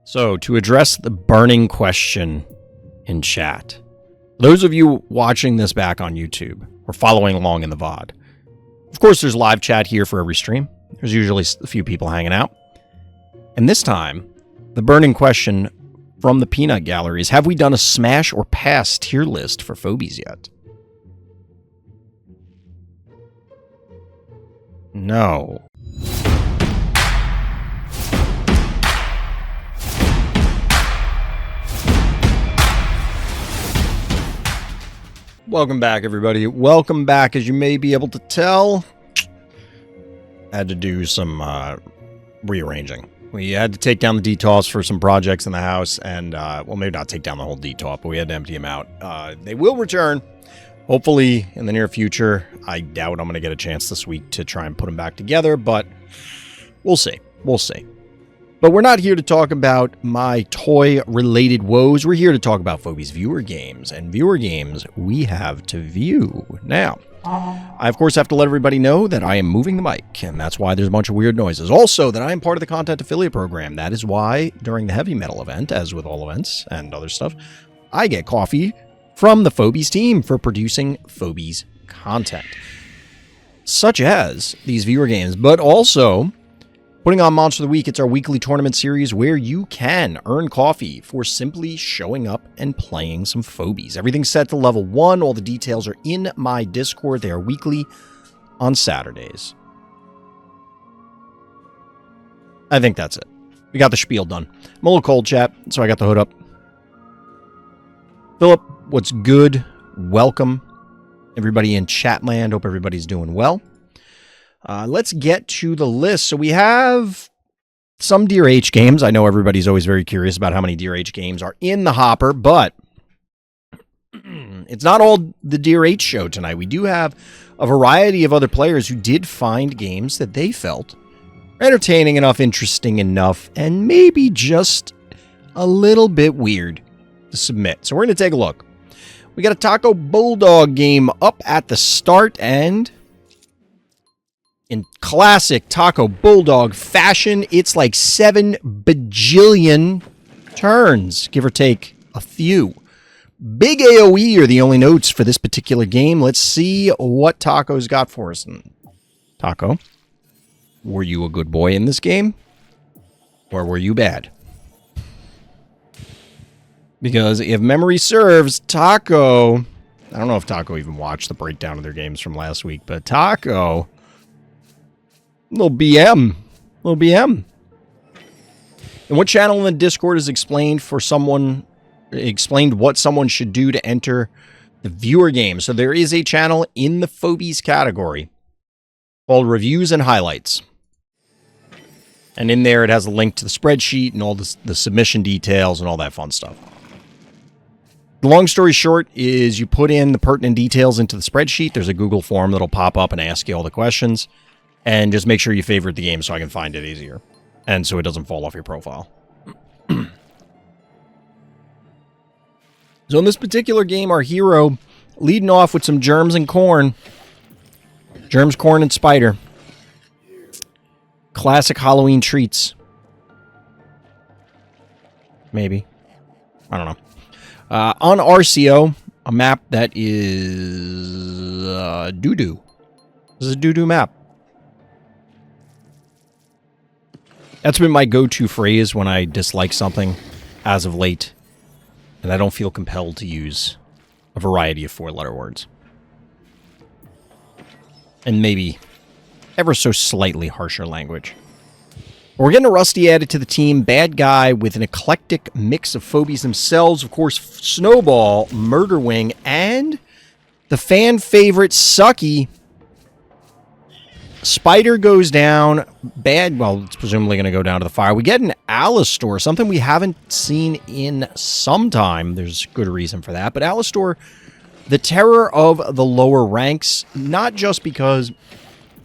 So, to address the burning question in chat, those of you watching this back on YouTube or following along in the VOD, of course, there's live chat here for every stream. There's usually a few people hanging out. And this time, the burning question from the Peanut Gallery is, have we done a smash or pass tier list for Phobies yet? No. Welcome back, everybody. Welcome back. As you may be able to tell, I had to do some rearranging. We had to take down the DTOS for some projects in the house, and, well, maybe not take down the whole DTOS, but we had to empty them out. They will return, hopefully, in the near future. I doubt I'm going to get a chance this week to try and put them back together, but we'll see. We'll see. But we're not here to talk about my toy-related woes. We're here to talk about Phobies viewer games, and viewer games we have to view. Now, I, of course, have to let everybody know that I am moving the mic, and that's why there's a bunch of weird noises. Also, that I am part of the content affiliate program. That is why, during the heavy metal event, as with all events and other stuff, I get coffee from the Phobies team for producing Phobies content, such as these viewer games, but also putting on Monster of the Week. It's our weekly tournament series where you can earn coffee for simply showing up and playing some Phobies. Everything's set to level 1. All the details are in my Discord. They are weekly on Saturdays. I think that's it. We got the spiel done. I'm a little cold, chat, so I got the hood up. Philip, what's good? Welcome, everybody in Chatland. Hope everybody's doing well. Let's get to the list. So we have some dearh games. I know everybody's always very curious about how many dearh games are in the hopper, but it's not all the dearh show tonight. We do have a variety of other players who did find games that they felt entertaining enough, interesting enough, and maybe just a little bit weird to submit. So we're going to take a look. We got a tacobulldog game up at the start, and in classic tacobulldog fashion, it's like 7 bajillion turns, give or take a few. Big AoE are the only notes for this particular game. Let's see what Taco's got for us. Taco, were you a good boy in this game? Or were you bad? Because if memory serves, Taco, I don't know if Taco even watched the breakdown of their games from last week, but Taco, little BM. And what channel in the Discord is explained what someone should do to enter the viewer game. So there is a channel in the Phobies category called Reviews and Highlights. And in there it has a link to the spreadsheet and all the submission details and all that fun stuff. The long story short is you put in the pertinent details into the spreadsheet. There's a Google form that'll pop up and ask you all the questions. And just make sure you favorite the game so I can find it easier. And so it doesn't fall off your profile. So in this particular game, our hero leading off with some germs and corn. Germs, corn, and spider. Classic Halloween treats. Maybe. I don't know. On RCO, a map that is doo-doo. This is a doo-doo map. That's been my go-to phrase when I dislike something as of late, and I don't feel compelled to use a variety of 4-letter words. And maybe ever so slightly harsher language. We're getting a Rusty added to the team, bad guy with an eclectic mix of Phobies themselves. Of course, Snowball, Murderwing, and the fan favorite Sucky. Spider goes down. Bad, well, it's presumably going to go down to the fire. We get an Alistor, something we haven't seen in some time. There's good reason for that. But Alistor, the terror of the lower ranks, not just because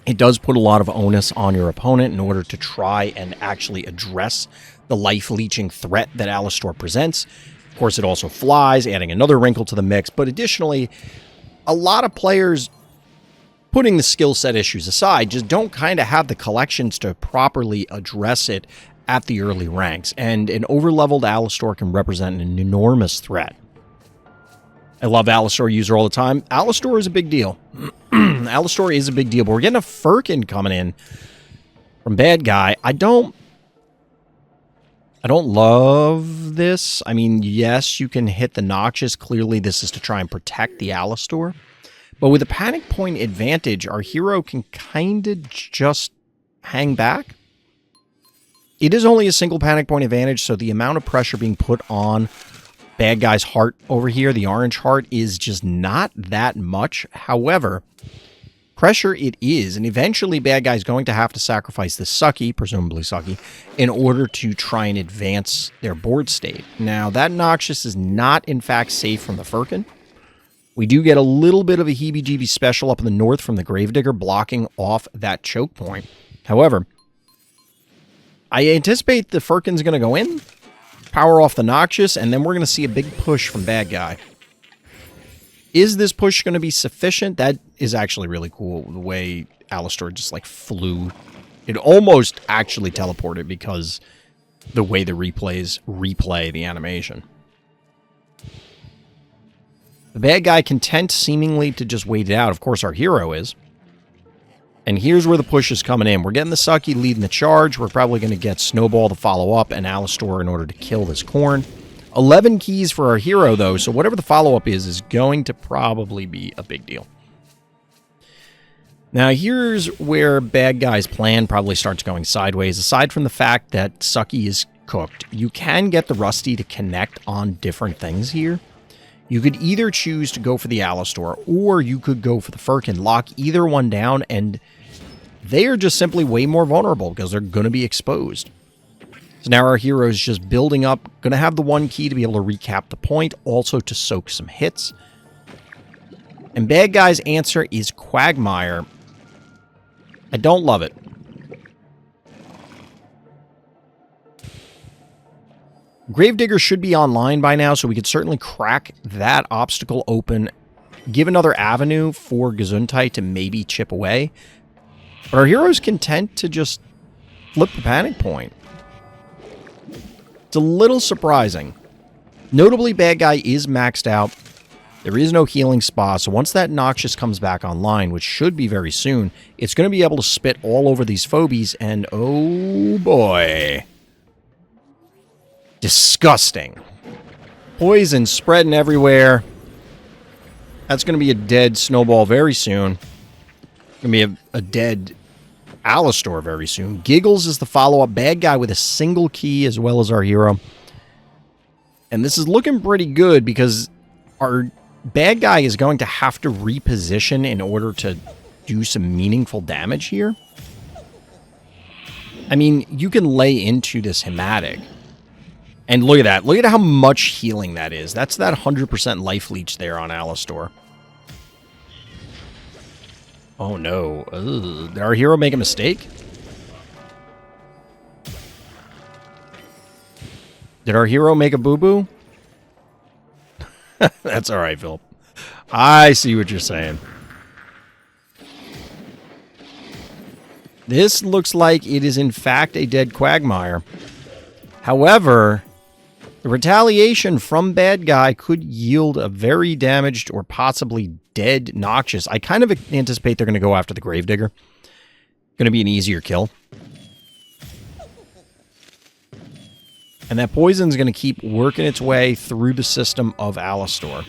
it does put a lot of onus on your opponent in order to try and actually address the life-leeching threat that Alistor presents. Of course, it also flies, adding another wrinkle to the mix. But additionally, a lot of players, putting the skill set issues aside, just don't kind of have the collections to properly address it at the early ranks, and an overleveled Alistar can represent an enormous threat. I love Alistar user all the time. Alistar is a big deal. Alistar is a big deal, but we're getting a Firkin coming in from bad guy. I don't love this. I mean, yes, you can hit the Noxious. Clearly, this is to try and protect the Alistar. But with a panic point advantage, our hero can kind of just hang back. It is only a single panic point advantage, so the amount of pressure being put on bad guy's heart over here, the orange heart, is just not that much. However, pressure it is, and eventually bad guy's going to have to sacrifice the Sucky, presumably Sucky, in order to try and advance their board state. Now, that Noxious is not, in fact, safe from the Firkin. We do get a little bit of a heebie-jeebie special up in the north from the Gravedigger, blocking off that choke point. However, I anticipate the Firkin's going to go in, power off the Noxious, and then we're going to see a big push from bad guy. Is this push going to be sufficient? That is actually really cool, the way Alistar just, like, flew. It almost actually teleported because the way the replays replay the animation. The bad guy content seemingly to just wait it out. Of course, our hero is. And here's where the push is coming in. We're getting the Sucky leading the charge. We're probably going to get Snowball to follow up and Alistar in order to kill this Corn. 11 keys for our hero, though, so whatever the follow-up is going to probably be a big deal. Now, here's where bad guy's plan probably starts going sideways. Aside from the fact that Sucky is cooked, you can get the Rusty to connect on different things here. You could either choose to go for the Alistar, or you could go for the Firkin, lock either one down, and they are just simply way more vulnerable because they're going to be exposed. So now our hero is just building up, going to have the one key to be able to recap the point, also to soak some hits. And bad guy's answer is Quagmire. I don't love it. Gravedigger should be online by now, so we could certainly crack that obstacle open, give another avenue for Gesundheit to maybe chip away. But our hero's content to just flip the panic point. It's a little surprising. Notably, bad guy is maxed out. There is no healing spa, so once that Noxious comes back online, which should be very soon, it's going to be able to spit all over these Phobies, and oh boy. Disgusting. Poison spreading everywhere. That's going to be a dead Snowball very soon. Going to be a dead Alistar very soon. Giggles is the follow-up. Bad guy with a single key as well as our hero. And this is looking pretty good because our bad guy is going to have to reposition in order to do some meaningful damage here. I mean, you can lay into this Hematic. And look at that. Look at how much healing that is. That's that 100% life leech there on Alistar. Oh no. Ugh. Did our hero make a mistake? Did our hero make a boo-boo? That's alright, Philip. I see what you're saying. This looks like it is in fact a dead Quagmire. However, the retaliation from bad guy could yield a very damaged or possibly dead Noxious. I kind of anticipate they're going to go after the Gravedigger. Going to be an easier kill. And that poison's going to keep working its way through the system of Alistar.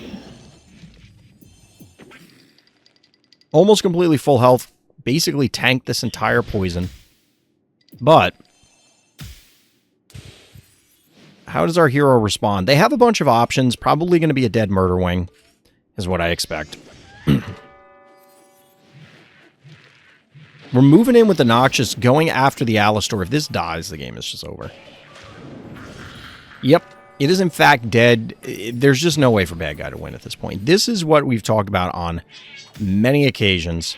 Almost completely full health. Basically tanked this entire poison. But how does our hero respond? They have a bunch of options. Probably going to be a dead Murder Wing, is what I expect. We're moving in with the Noxious, going after the Alistar. If this dies, the game is just over. Yep, it is in fact dead. There's just no way for bad guy to win at this point. This is what we've talked about on many occasions.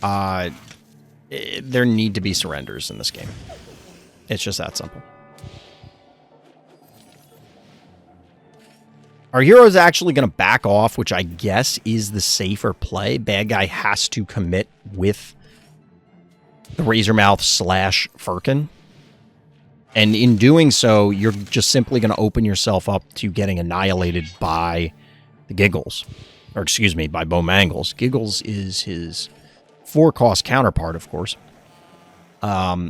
There need to be surrenders in this game. It's just that simple. Our hero is actually going to back off, which I guess is the safer play. Bad guy has to commit with the Razormouth / Firkin. And in doing so, you're just simply going to open yourself up to getting annihilated by the Giggles. Or excuse me, by Bowmangles. Giggles is his 4-cost counterpart, of course. Now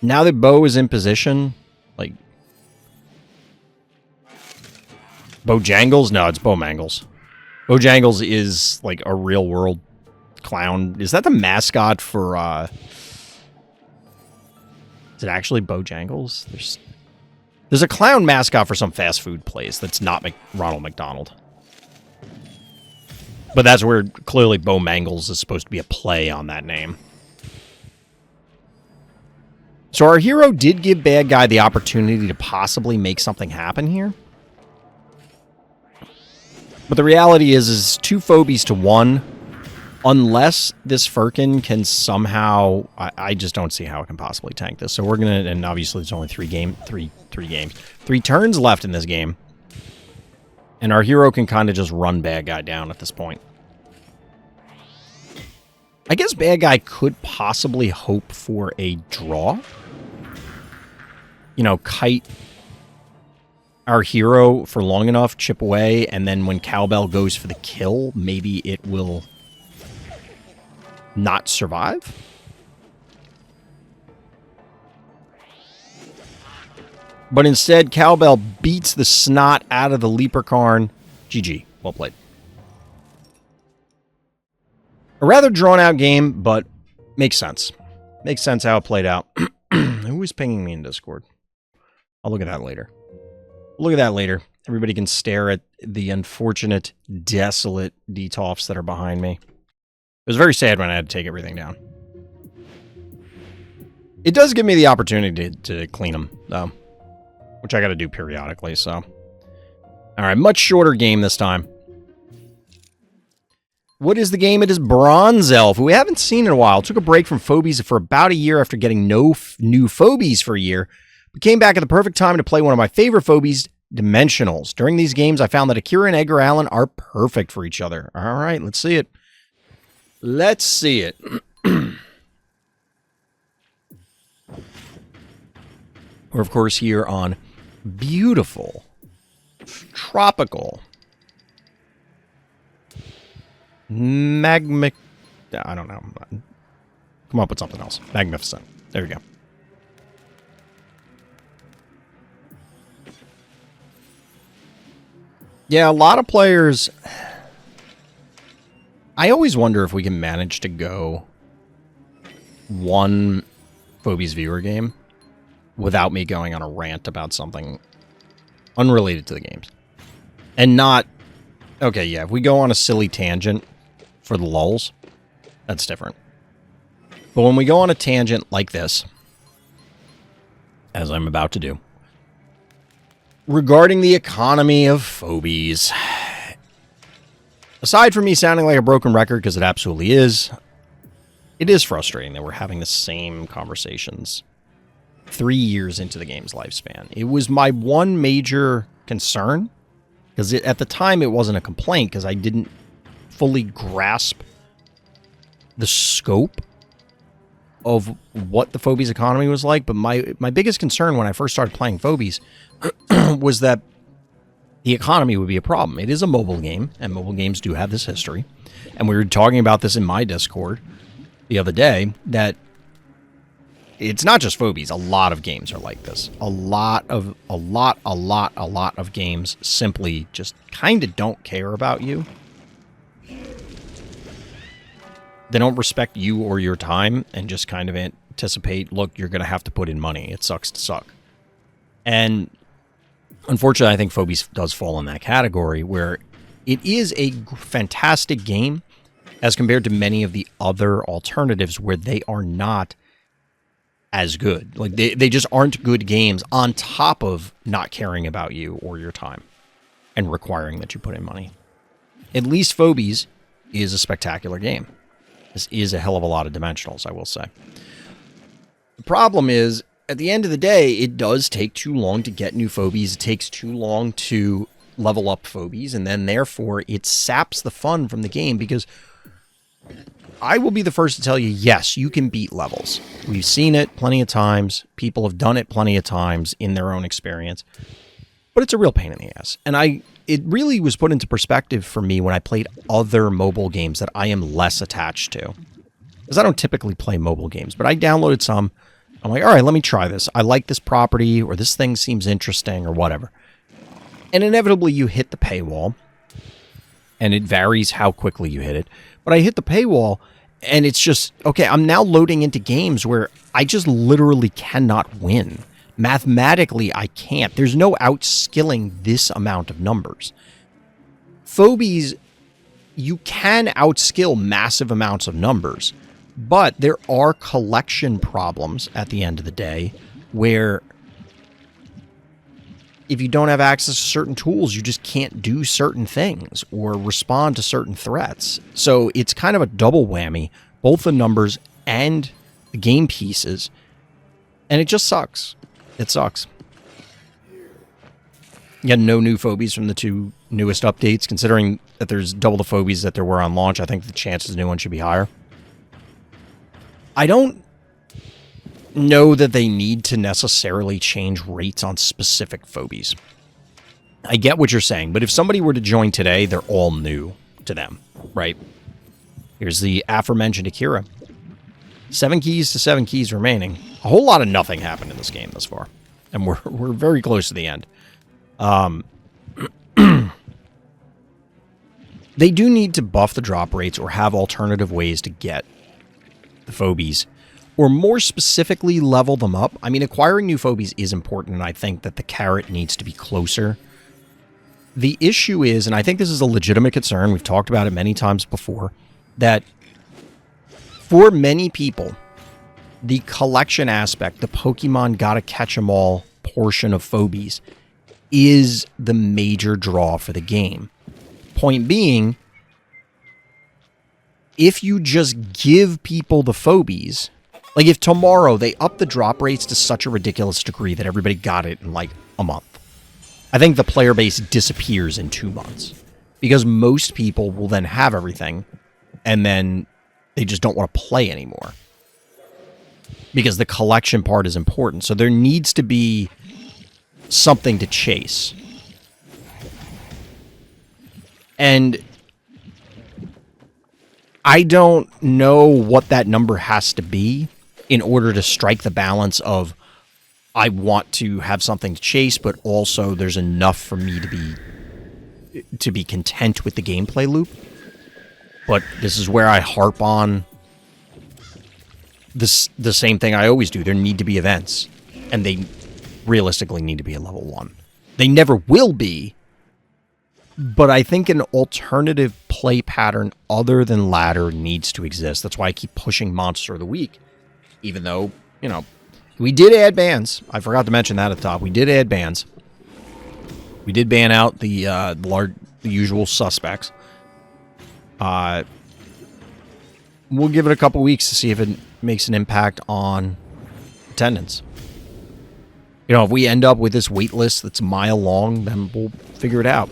that Bo is in position, like... Bojangles? No, it's Bowmangles. Bojangles is like a real-world clown. Is that the mascot for... Is it actually Bojangles? There's a clown mascot for some fast food place that's not Ronald McDonald. But that's where clearly Bowmangles is supposed to be a play on that name. So our hero did give bad guy the opportunity to possibly make something happen here. But the reality is 2 phobies to 1. Unless this Firkin can somehow... I just don't see how it can possibly tank this. So we're going to... And obviously there's only 3 turns left in this game. And our hero can kind of just run bad guy down at this point. I guess bad guy could possibly hope for a draw. You know, kite our hero for long enough, chip away, and then when Cowbell goes for the kill, maybe it will... not survive? But instead, Cowbell beats the snot out of the Leprechaun. GG. Well played. A rather drawn-out game, but makes sense. Makes sense how it played out. Who is pinging me in Discord? I'll look at that later. Look at that later. Everybody can stare at the unfortunate, desolate Detolfs that are behind me. It was very sad when I had to take everything down. It does give me the opportunity to clean them, though. Which I got to do periodically, so. Alright, much shorter game this time. What is the game? It is Bronze Elf, who we haven't seen in a while. Took a break from Phobies for about a year after getting no new Phobies for a year. But came back at the perfect time to play one of my favorite Phobies, Dimensionals. During these games, I found that Akira and Edgar Allan are perfect for each other. Alright, let's see it. Let's see it. We're, of course, here on beautiful, tropical, I don't know. Come up with something else. Magnificent. There you go. Yeah, a lot of players... I always wonder if we can manage to go one Phobies viewer game without me going on a rant about something unrelated to the games. And not... Okay, yeah, if we go on a silly tangent for the lulz, that's different. But when we go on a tangent like this, as I'm about to do, regarding the economy of Phobies... Aside from me sounding like a broken record, because it absolutely is, it is frustrating that we're having the same conversations 3 years into the game's lifespan. It was my one major concern, because at the time it wasn't a complaint, because I didn't fully grasp the scope of what the Phobies economy was like, but my biggest concern when I first started playing Phobies was that the economy would be a problem. It is a mobile game, and mobile games do have this history. And we were talking about this in my Discord the other day, that it's not just Phobies. A lot of games are like this. A lot of games simply just kind of don't care about you. They don't respect you or your time and just kind of anticipate, look, you're going to have to put in money. It sucks to suck. And unfortunately, I think Phobies does fall in that category, where it is a fantastic game as compared to many of the other alternatives where they are not as good. Like, they just aren't good games on top of not caring about you or your time and requiring that you put in money. At least Phobies is a spectacular game. This is a hell of a lot of dimensionals, I will say. The problem is, at the end of the day, it does take too long to get new Phobies. It takes too long to level up Phobies, and then therefore it saps the fun from the game, because I will be the first to tell you, yes, you can beat levels. We've seen it plenty of times. People have done it plenty of times in their own experience. But it's a real pain in the ass. And it really was put into perspective for me when I played other mobile games that I am less attached to. Because I don't typically play mobile games, but I downloaded some. I'm like, all right, let me try this. I like this property, or this thing seems interesting, or whatever. And inevitably, you hit the paywall. And it varies how quickly you hit it. But I hit the paywall, and it's just, okay, I'm now loading into games where I just literally cannot win. Mathematically, I can't. There's no outskilling this amount of numbers. Phobies, you can outskill massive amounts of numbers, but there are collection problems at the end of the day where if you don't have access to certain tools, you just can't do certain things or respond to certain threats. So it's kind of a double whammy, both the numbers and the game pieces, and it just sucks. It sucks. You had no new phobies from the 2 newest updates. Considering that there's double the phobies that there were on launch, I think the chances the new one should be higher. I don't know that they need to necessarily change rates on specific phobies. I get what you're saying, but if somebody were to join today, they're all new to them, right? Here's the aforementioned Akira. 7 keys to 7 keys remaining. A whole lot of nothing happened in this game thus far. And we're very close to the end. They do need to buff the drop rates or have alternative ways to get the phobies, or more specifically, level them up. I mean, acquiring new phobies is important, and I think that the carrot needs to be closer. The issue is, and I think this is a legitimate concern, we've talked about it many times before, that for many people, the collection aspect, the Pokemon gotta catch 'em all portion of phobies, is the major draw for the game. Point being, if you just give people the phobies, like if tomorrow they up the drop rates to such a ridiculous degree that everybody got it in like a month, I think the player base disappears in 2 months. Because most people will then have everything, and then they just don't want to play anymore. Because the collection part is important. So there needs to be something to chase. And I don't know what that number has to be in order to strike the balance of I want to have something to chase, but also there's enough for me to be content with the gameplay loop. But this is where I harp on the same thing I always do. There need to be events, and they realistically need to be at level 1. They never will be, but I think an alternative play pattern other than ladder needs to exist. That's why I keep pushing Monster of the Week, even though, you know, we did add bans. I forgot to mention that at the top. We did add bans. We did ban out the usual suspects. We'll give it a couple weeks to see if it makes an impact on attendance. You know, if we end up with this wait list that's a mile long, then we'll figure it out.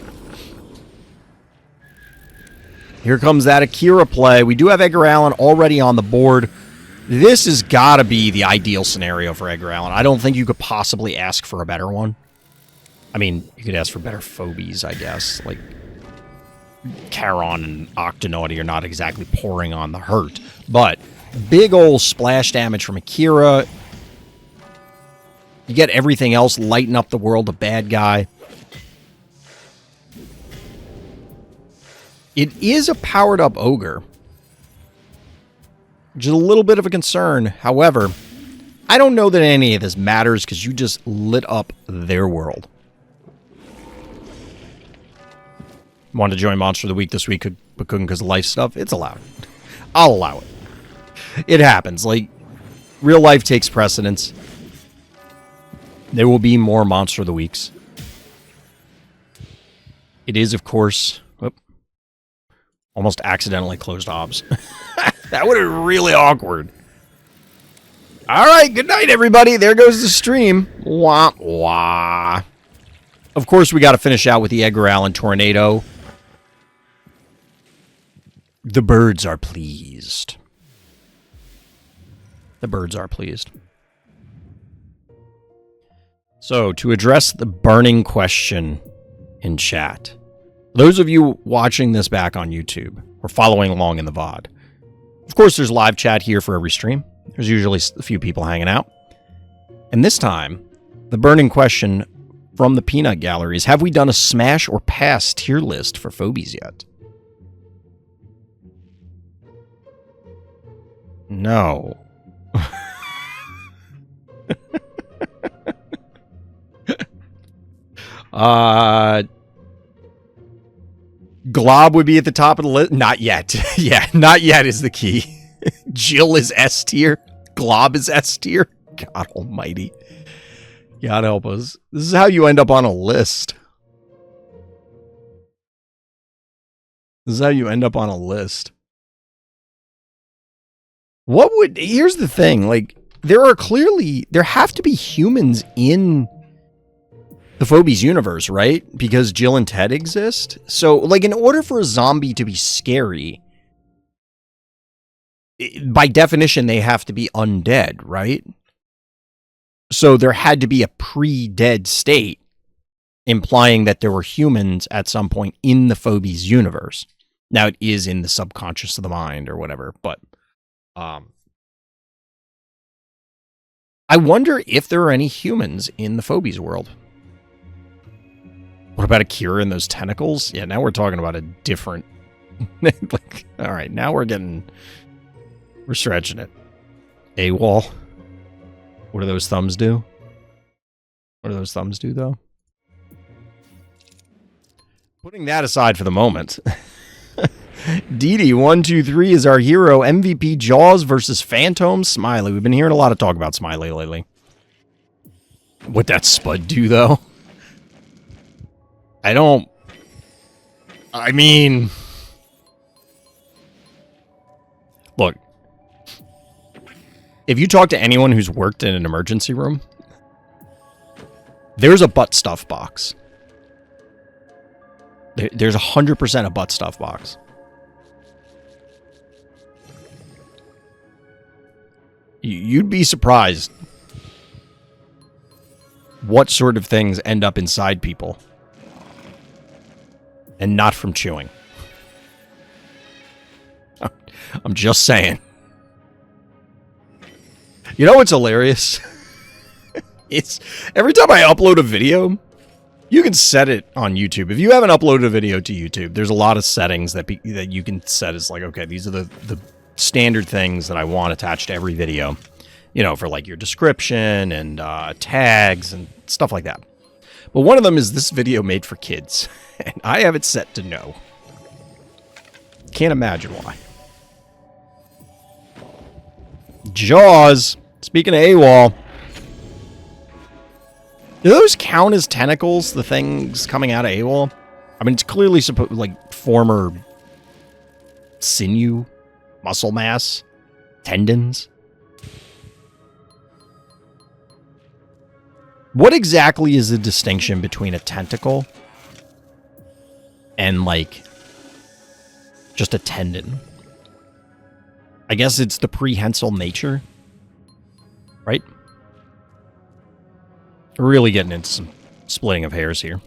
Here comes that Akira play. We do have Edgar Allan already on the board. This has got to be the ideal scenario for Edgar Allan. I don't think you could possibly ask for a better one. I mean, you could ask for better phobies, I guess. Like, Charon and Octonauty are not exactly pouring on the hurt. But big old splash damage from Akira. You get everything else, lighten up the world, a bad guy. It is a powered-up ogre, which is a little bit of a concern. However, I don't know that any of this matters because you just lit up their world. Wanted to join Monster of the Week this week, but couldn't because of life stuff. It's allowed. I'll allow it. It happens. Like, real life takes precedence. There will be more Monster of the Weeks. It is, of course... almost accidentally closed obs. That would have been really awkward. All right, good night, everybody. There goes the stream. Wah, wah. Of course, we got to finish out with the Edgar Allan Tornado. The birds are pleased. The birds are pleased. So, to address the burning question in chat, those of you watching this back on YouTube or following along in the VOD, of course, there's live chat here for every stream. There's usually a few people hanging out. And this time, the burning question from the Peanut Gallery is, have we done a smash or pass tier list for Phobies yet? No. Glob would be at the top of the list. Not yet. Yeah, not yet is the key. Jill is S tier. Glob is S tier. God almighty. God help us. This is how you end up on a list. This is how you end up on a list. What would... Here's the thing. Like, there have to be humans in the Phobies universe, right? Because Jill and Ted exist. So, like, in order for a zombie to be scary, by definition, they have to be undead, right? So there had to be a pre-dead state, implying that there were humans at some point in the Phobies universe. Now, it is in the subconscious of the mind or whatever, but I wonder if there are any humans in the Phobies world. What about Akira and those tentacles? Yeah, now we're talking about a different... like, all right, now we're stretching it. AWOL. What do those thumbs do? What do those thumbs do, though? Putting that aside for the moment. DD123 is our hero. MVP Jaws versus Phantom Smiley. We've been hearing a lot of talk about Smiley lately. What that Spud do, though? I mean... Look. If you talk to anyone who's worked in an emergency room, there's a butt stuff box. There's 100% a butt stuff box. You'd be surprised what sort of things end up inside people. And not from chewing. I'm just saying. You know what's hilarious? It's every time I upload a video, you can set it on YouTube. If you haven't uploaded a video to YouTube, there's a lot of settings that you can set as like, okay, these are the standard things that I want attached to every video. You know, for like your description and tags and stuff like that. But one of them is this video made for kids. And I have it set to no. Can't imagine why. Jaws. Speaking of AWOL. Do those count as tentacles, the things coming out of AWOL? I mean, it's clearly like former sinew, muscle mass, tendons. What exactly is the distinction between a tentacle and, like, just a tendon? I guess it's the prehensile nature, right? We're really getting into some splitting of hairs here.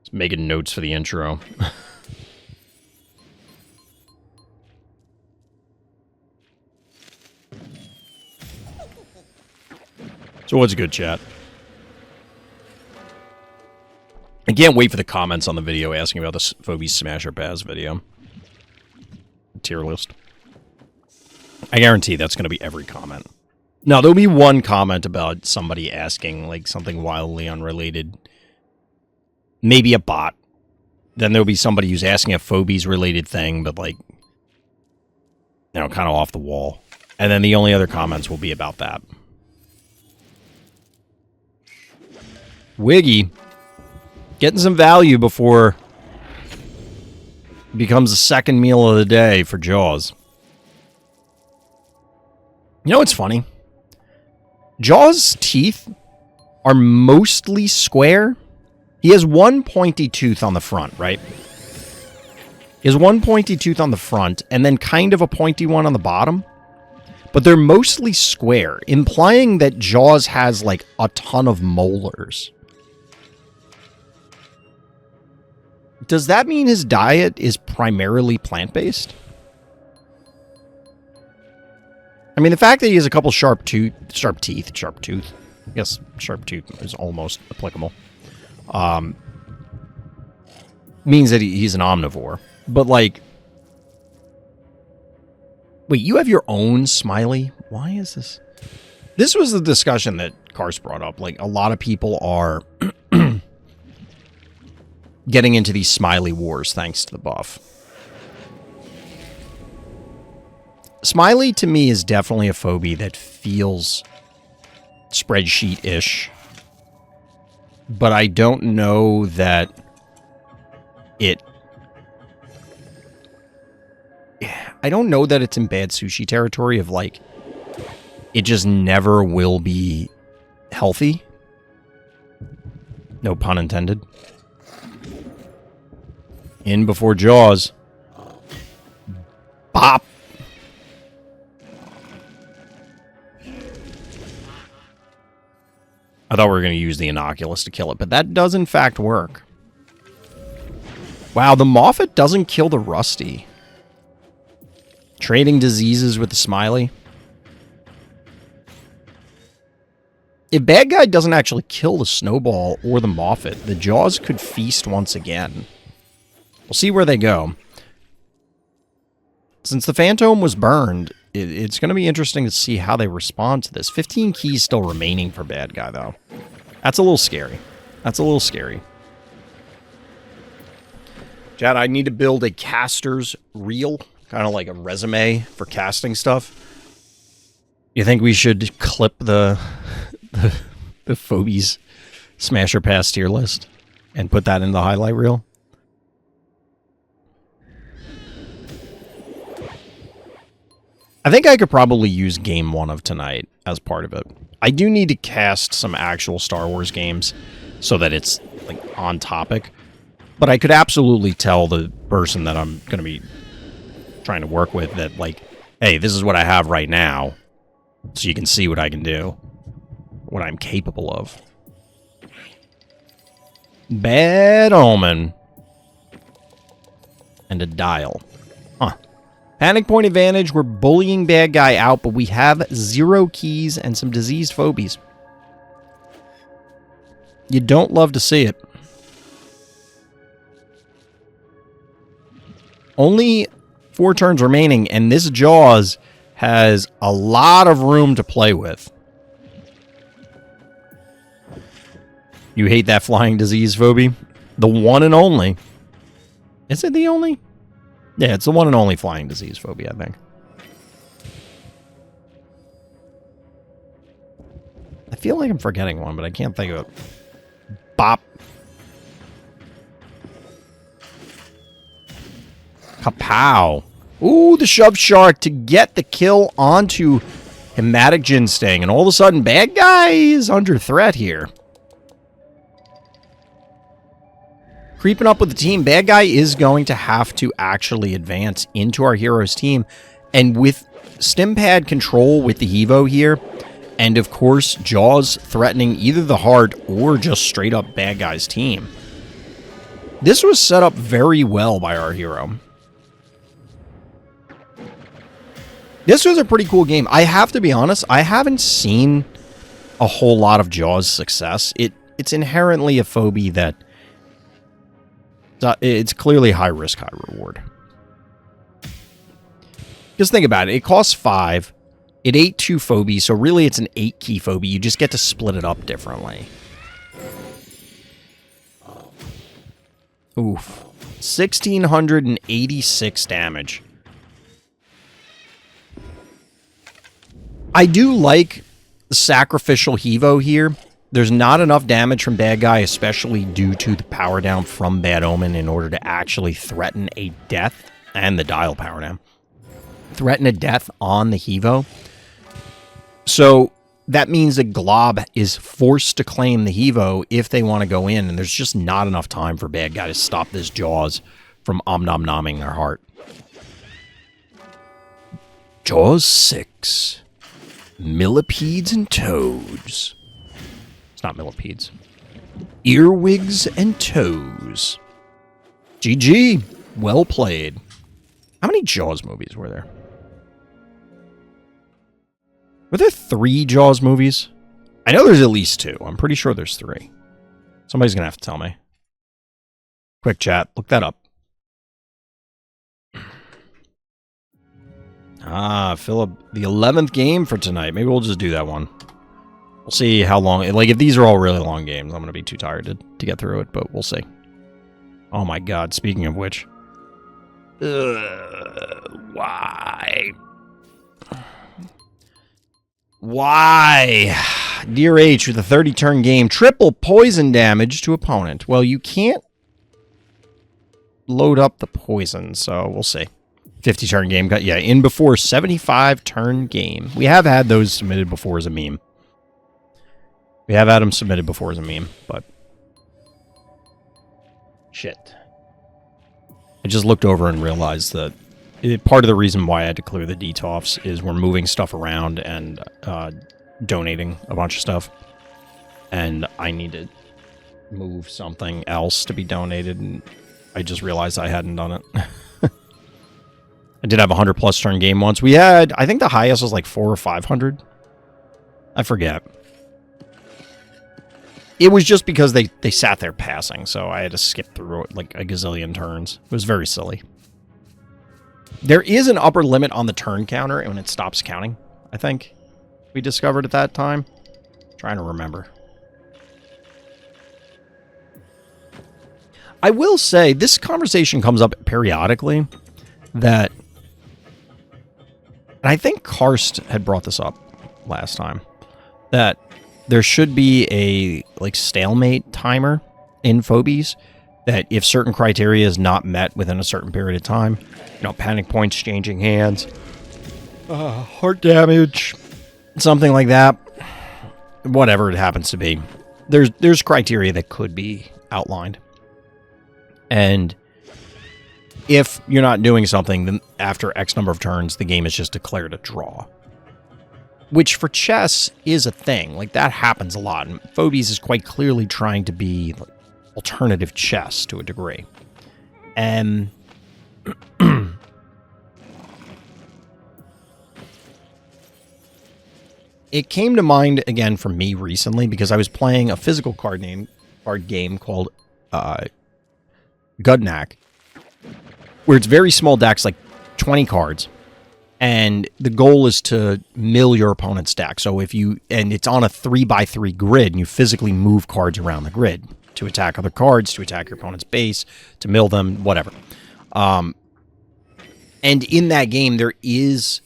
Just making notes for the intro. So what's good, chat? I can't wait for the comments on the video asking about the Phobies Smash or Baz video. Tier list. I guarantee that's going to be every comment. No, there'll be one comment about somebody asking, like, something wildly unrelated. Maybe a bot. Then there'll be somebody who's asking a Phobies-related thing, but, like, you know, kind of off the wall. And then the only other comments will be about that. Wiggy. Getting some value before Becomes the second meal of the day for Jaws. You know what's funny? Jaws' teeth are mostly square. He has one pointy tooth on the front, right? He has one pointy tooth on the front, and then kind of a pointy one on the bottom. But they're mostly square, implying that Jaws has, like, a ton of molars. Does that mean his diet is primarily plant-based? I mean, the fact that he has a couple sharp tooth. I guess sharp tooth is almost applicable. Means that he's an omnivore. But, like... Wait, you have your own smiley? Why is this? This was the discussion that Karst brought up. Like, a lot of people are getting into these smiley wars thanks to the buff. Smiley, to me, is definitely a phobie that feels spreadsheet-ish. But I don't know that it... I don't know that it's in bad sushi territory of, like, it just never will be healthy. No pun intended. In before Jaws. Bop! I thought we were going to use the inoculus to kill it, but that does in fact work. Wow, the Moffat doesn't kill the Rusty. Trading diseases with the Smiley. If Bad Guy doesn't actually kill the Snowball or the Moffat, the Jaws could feast once again. We'll see where they go. Since the Phantom was burned, it's going to be interesting to see how they respond to this. 15 keys still remaining for Bad Guy, though. That's a little scary. That's a little scary. Chad, I need to build a caster's reel. Kind of like a resume for casting stuff. You think we should clip the Phobies Smasher Pass tier list and put that in the highlight reel? I think I could probably use game 1 of tonight as part of it. I do need to cast some actual Star Wars games so that it's like on topic. But I could absolutely tell the person that I'm going to be trying to work with that, like, hey, this is what I have right now, so you can see what I can do, what I'm capable of. Bad Omen. And a dial. Huh. Panic point advantage, we're bullying Bad Guy out, but we have 0 keys and some diseased phobies. You don't love to see it. Only 4 turns remaining, and this Jaws has a lot of room to play with. You hate that flying disease phobia? The one and only. Is it the only? Yeah, it's the one and only flying disease phobia, I think. I feel like I'm forgetting one, but I can't think of it. Bop. Kapow. Ooh, the Shove Shark to get the kill onto Hematic Ginsting. And all of a sudden, Bad Guy is under threat here. Creeping up with the team, Bad Guy is going to have to actually advance into our hero's team. And with Stimpad control with the Hevo here, and of course, Jaws threatening either the Heart or just straight up Bad Guy's team. This was set up very well by our hero. This was a pretty cool game. I have to be honest, I haven't seen a whole lot of Jaws' success. It's inherently a phobia that... it's clearly high risk, high reward. Just think about it. It costs 5. It ate 2 phobies, so really it's an 8-key phobia. You just get to split it up differently. Oof. 1,686 damage. I do like the sacrificial Hevo here, There's not enough damage from Bad Guy, especially due to the power down from Bad Omen, in order to actually threaten a death, and the dial power down. Threaten a death on the Hevo. So that means that Glob is forced to claim the Hevo if they want to go in, and there's just not enough time for Bad Guy to stop this Jaws from om-nom-nomming their heart. Jaws 6. Millipedes and toads. It's not millipedes. Earwigs and toes. GG. Well played. How many Jaws movies were there? Were there 3 Jaws movies? I know there's at least 2. I'm pretty sure there's 3. Somebody's going to have to tell me. Quick chat. Look that up. Ah, Philip, the 11th game for tonight. Maybe we'll just do that one. We'll see how long... Like, if these are all really long games, I'm going to be too tired to get through it, but we'll see. Oh my god, speaking of which. Why? Why? dearh with a 30-turn game. Triple poison damage to opponent. Well, you can't load up the poison, so we'll see. 50-turn game. Got in before 75-turn game. We have had those submitted before as a meme. We have had them submitted before as a meme, but... Shit. I just looked over and realized that part of the reason why I had to clear the DTOFs is we're moving stuff around and donating a bunch of stuff. And I need to move something else to be donated, and I just realized I hadn't done it. I did have a 100-plus turn game once. We had, I think the highest was like 400 or 500. I forget. It was just because they sat there passing, so I had to skip through it like a gazillion turns. It was very silly. There is an upper limit on the turn counter when it stops counting, I think. We discovered at that time. I'm trying to remember. I will say, this conversation comes up periodically, that... And I think Karst had brought this up last time, that there should be a like stalemate timer in Phobies, that if certain criteria is not met within a certain period of time, you know, panic points changing hands, heart damage, something like that, whatever it happens to be, there's criteria that could be outlined. And if you're not doing something, then after X number of turns, the game is just declared a draw. Which for chess is a thing. Like, that happens a lot. And Phobies is quite clearly trying to be like, alternative chess to a degree. And it came to mind again for me recently because I was playing a physical card game called Gudnak, where it's very small decks, like 20 cards, and the goal is to mill your opponent's deck. So if you, and it's on a 3x3 grid, and you physically move cards around the grid to attack other cards, to attack your opponent's base, to mill them, whatever. And in that game, there is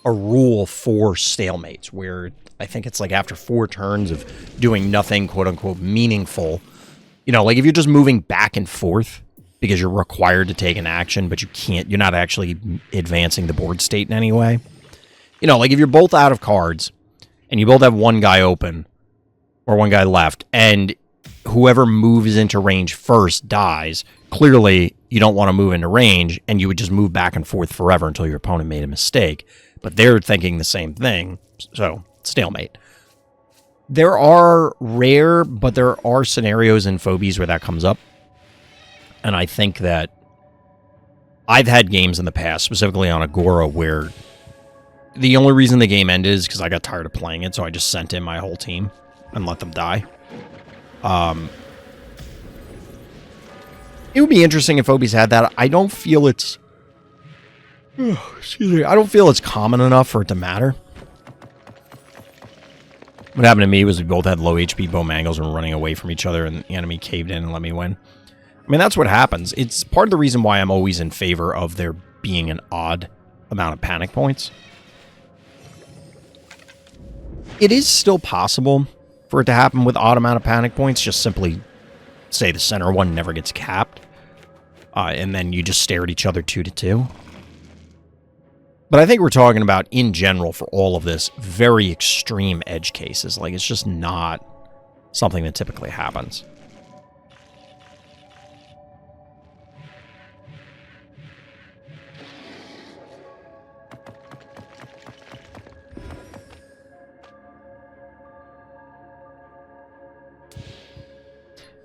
a rule for stalemates, where I think it's like after 4 turns of doing nothing, quote-unquote, meaningful, you know, like if you're just moving back and forth, because you're required to take an action, but you can't, you're not actually advancing the board state in any way. You know, like if you're both out of cards, and you both have one guy open, or one guy left, and whoever moves into range first dies, clearly you don't want to move into range, and you would just move back and forth forever until your opponent made a mistake. But they're thinking the same thing, so stalemate. There are rare, but there are scenarios in Phobies where that comes up. And I think that I've had games in the past, specifically on Agora, where the only reason the game ended is because I got tired of playing it, so I just sent in my whole team and let them die. It would be interesting if Phobies had that. I don't feel it's... excuse me. I don't feel it's common enough for it to matter. What happened to me was we both had low HP bow mangles and were running away from each other, and the enemy caved in and let me win. I mean, that's what happens. It's part of the reason why I'm always in favor of there being an odd amount of panic points. It is still possible for it to happen with odd amount of panic points. Just simply say the center one never gets capped. And then you just stare at each other 2-2. But I think we're talking about, in general, for all of this, very extreme edge cases. Like, it's just not something that typically happens.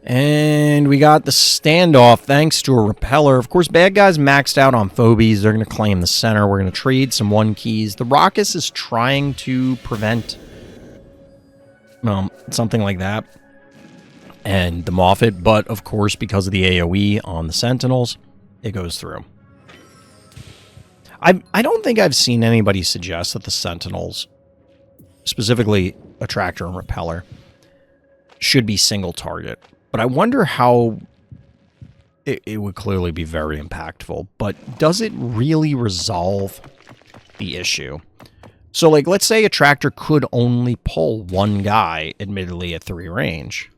And we got the standoff thanks to a repeller. Of course, bad guys maxed out on Phobies. They're going to claim the center. We're going to trade some 1 keys. The Raucous is trying to prevent something like that and demoff it. But, of course, because of the AoE on the Sentinels, it goes through. I don't think I've seen anybody suggest that the Sentinels, specifically Attractor and Repeller, should be single target. But I wonder how it would clearly be very impactful. But does it really resolve the issue? So, like, let's say a tractor could only pull 1 guy, admittedly at 3 range.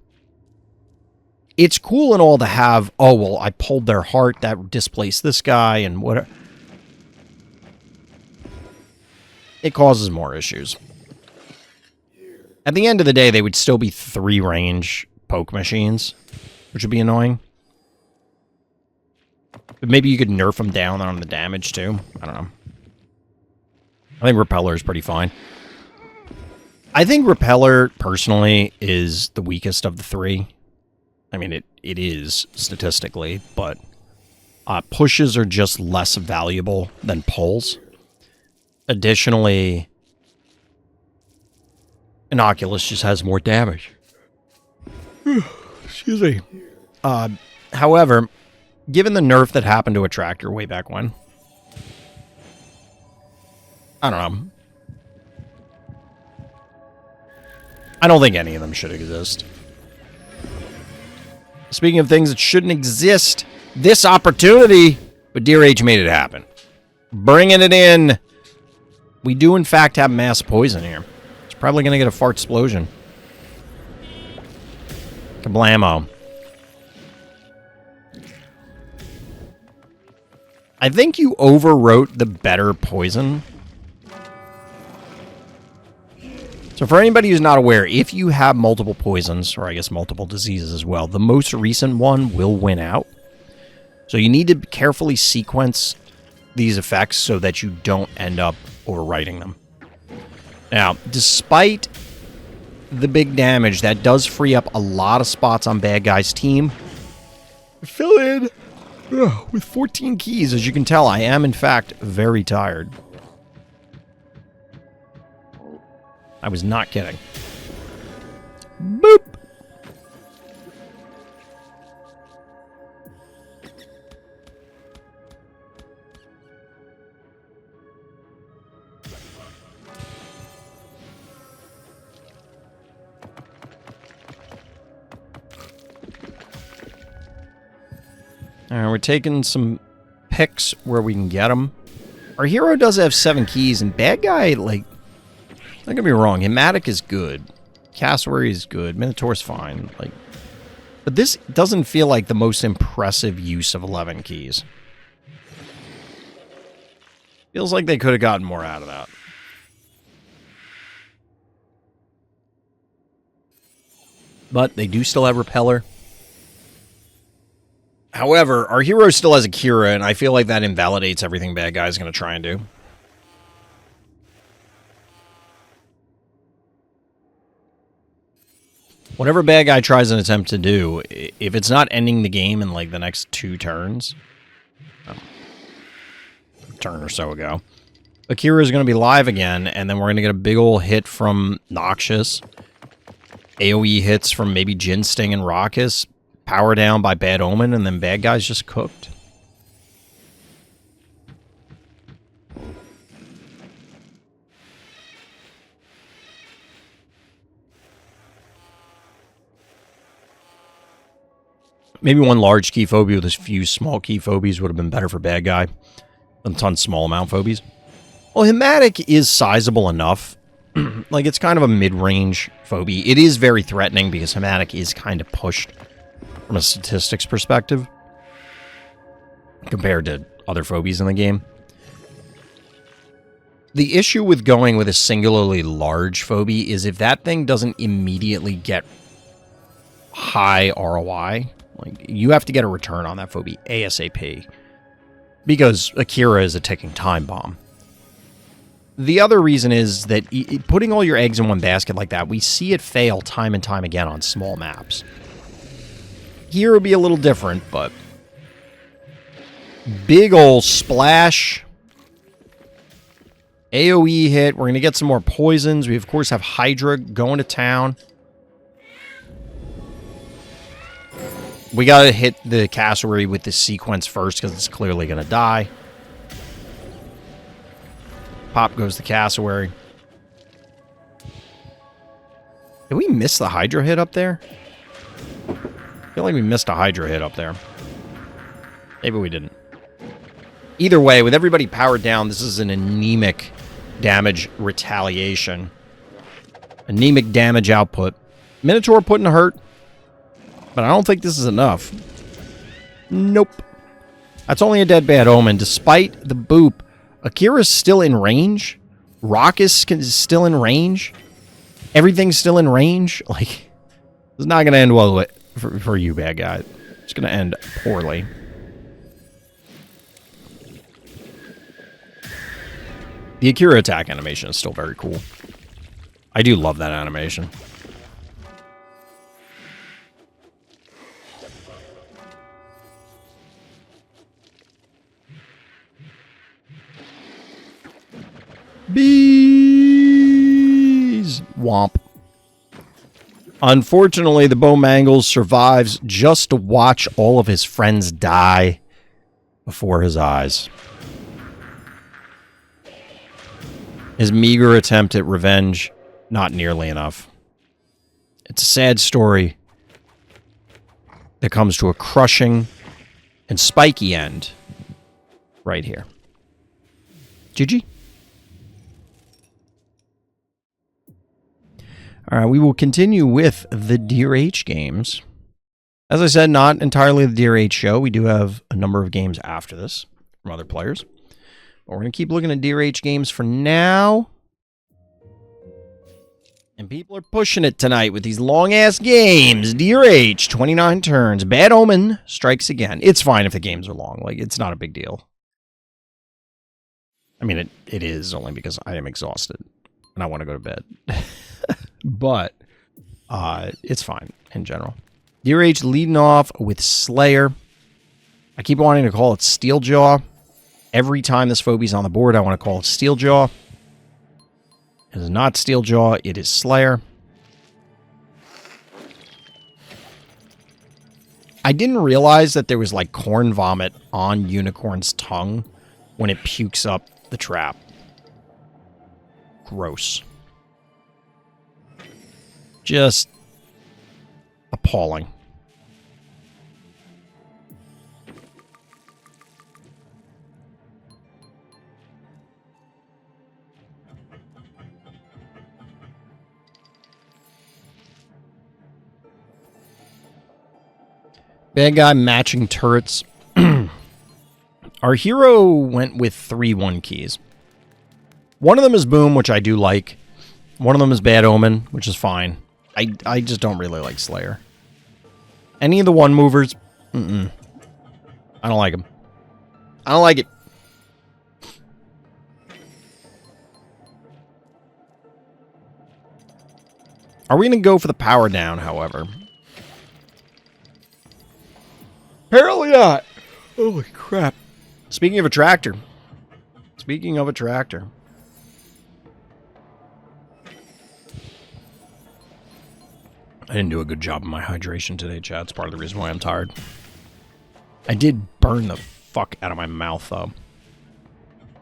It's cool and all to have, oh, well, I pulled their heart, that displaced this guy, and whatever. It causes more issues. At the end of the day, they would still be 3 range poke machines, which would be annoying. But maybe you could nerf them down on the damage, too. I don't know. I think Repeller is pretty fine. I think Repeller, personally, is the weakest of the 3. I mean, it is, statistically, but pushes are just less valuable than pulls. Additionally, Inoculus just has more damage. Excuse me. However, given the nerf that happened to Attractor way back when, I don't know. I don't think any of them should exist. Speaking of things that shouldn't exist, this opportunity, but dearh made it happen. Bringing it in. We do, in fact, have mass poison here. It's probably going to get a fart explosion. Kablamo. I think you overwrote the better poison. So for anybody who's not aware, if you have multiple poisons, or I guess multiple diseases as well, the most recent one will win out. So you need to carefully sequence these effects so that you don't end up overwriting them. Now, despite the big damage, that does free up a lot of spots on bad guys' team. Fill in with 14 keys. As you can tell, I am, in fact, very tired. I was not kidding. Boop! We're taking some picks where we can get them. Our hero does have 7 keys, and bad guy, like, don't get me wrong, Hematic is good. Cassowary is good. Minotaur's fine. Like, but this doesn't feel like the most impressive use of 11 keys. Feels like they could have gotten more out of that. But they do still have Repeller. However, our hero still has a Kira, and I feel like that invalidates everything bad guy's going to try and do. Whatever bad guy tries an attempt to do, if it's not ending the game in, like, the next 2 turns, a turn or so ago, Akira is going to be live again, and then we're going to get a big ol' hit from Noxious, AoE hits from maybe Jin Sting and Raucous, power down by Bad Omen, and then bad guy's just cooked. Maybe one large key phobia with a few small key phobies would have been better for bad guy than a ton of small amount phobies. Well, Hematic is sizable enough Like, it's kind of a mid-range phobie. It is very threatening because Hematic is kind of pushed from a statistics perspective compared to other phobies in the game. The issue with going with a singularly large phobie is if that thing doesn't immediately get high ROI, like, you have to get a return on that phobie ASAP. Because Akira is a ticking time bomb. The other reason is that putting all your eggs in one basket like that, we see it fail time and time again on small maps. Here it would be a little different, but... Big ol' splash. AoE hit. We're going to get some more poisons. We, of course, have Hydra going to town. We got to hit the cassowary with this sequence first because it's clearly going to die. Pop goes the cassowary. Did we miss the Hydra hit up there? I feel like we missed a Hydra hit up there. Maybe we didn't. Either way, with everybody powered down, this is an anemic damage retaliation. Anemic damage output. Minotaur putting a hurt. But I don't think this is enough. Nope. That's only a dead bad omen. Despite the boop, Akira's still in range. Raucous is still in range. Everything's still in range. Like, it's not going to end well for you, bad guy. It's going to end poorly. The Akira attack animation is still very cool. I do love that animation. Bees! Womp. Unfortunately, the Bowmangles survives just to watch all of his friends die before his eyes. His meager attempt at revenge, not nearly enough. It's a sad story that comes to a crushing and spiky end right here. GG. All right, we will continue with the dearh games. As I said, not entirely the dearh show. We do have a number of games after this from other players. But we're going to keep looking at dearh games for now. And people are pushing it tonight with these long-ass games. dearh, 29 turns. Bad Omen strikes again. It's fine if the games are long. Like, it's not a big deal. I mean, it is only because I am exhausted. And I want to go to bed. But it's fine in general. dearh leading off with Slayer. I keep wanting to call it Steeljaw. Every time this phobie's on the board, I want to call it Steeljaw. It is not Steeljaw, it is Slayer. I didn't realize that there was like corn vomit on Unicorn's tongue when it pukes up the trap. Gross. Just appalling. Bad guy matching turrets. Our hero went with 3-1 keys. One of them is Boom, which I do like. One of them is Bad Omen, which is fine. I just don't really like Slayer. Any of the one movers, I don't like them. I don't like it. Are we going to go for the power down, however? Apparently not. Holy crap. Speaking of a tractor. I didn't do a good job of my hydration today, Chad. It's part of the reason why I'm tired. I did burn the fuck out of my mouth, though.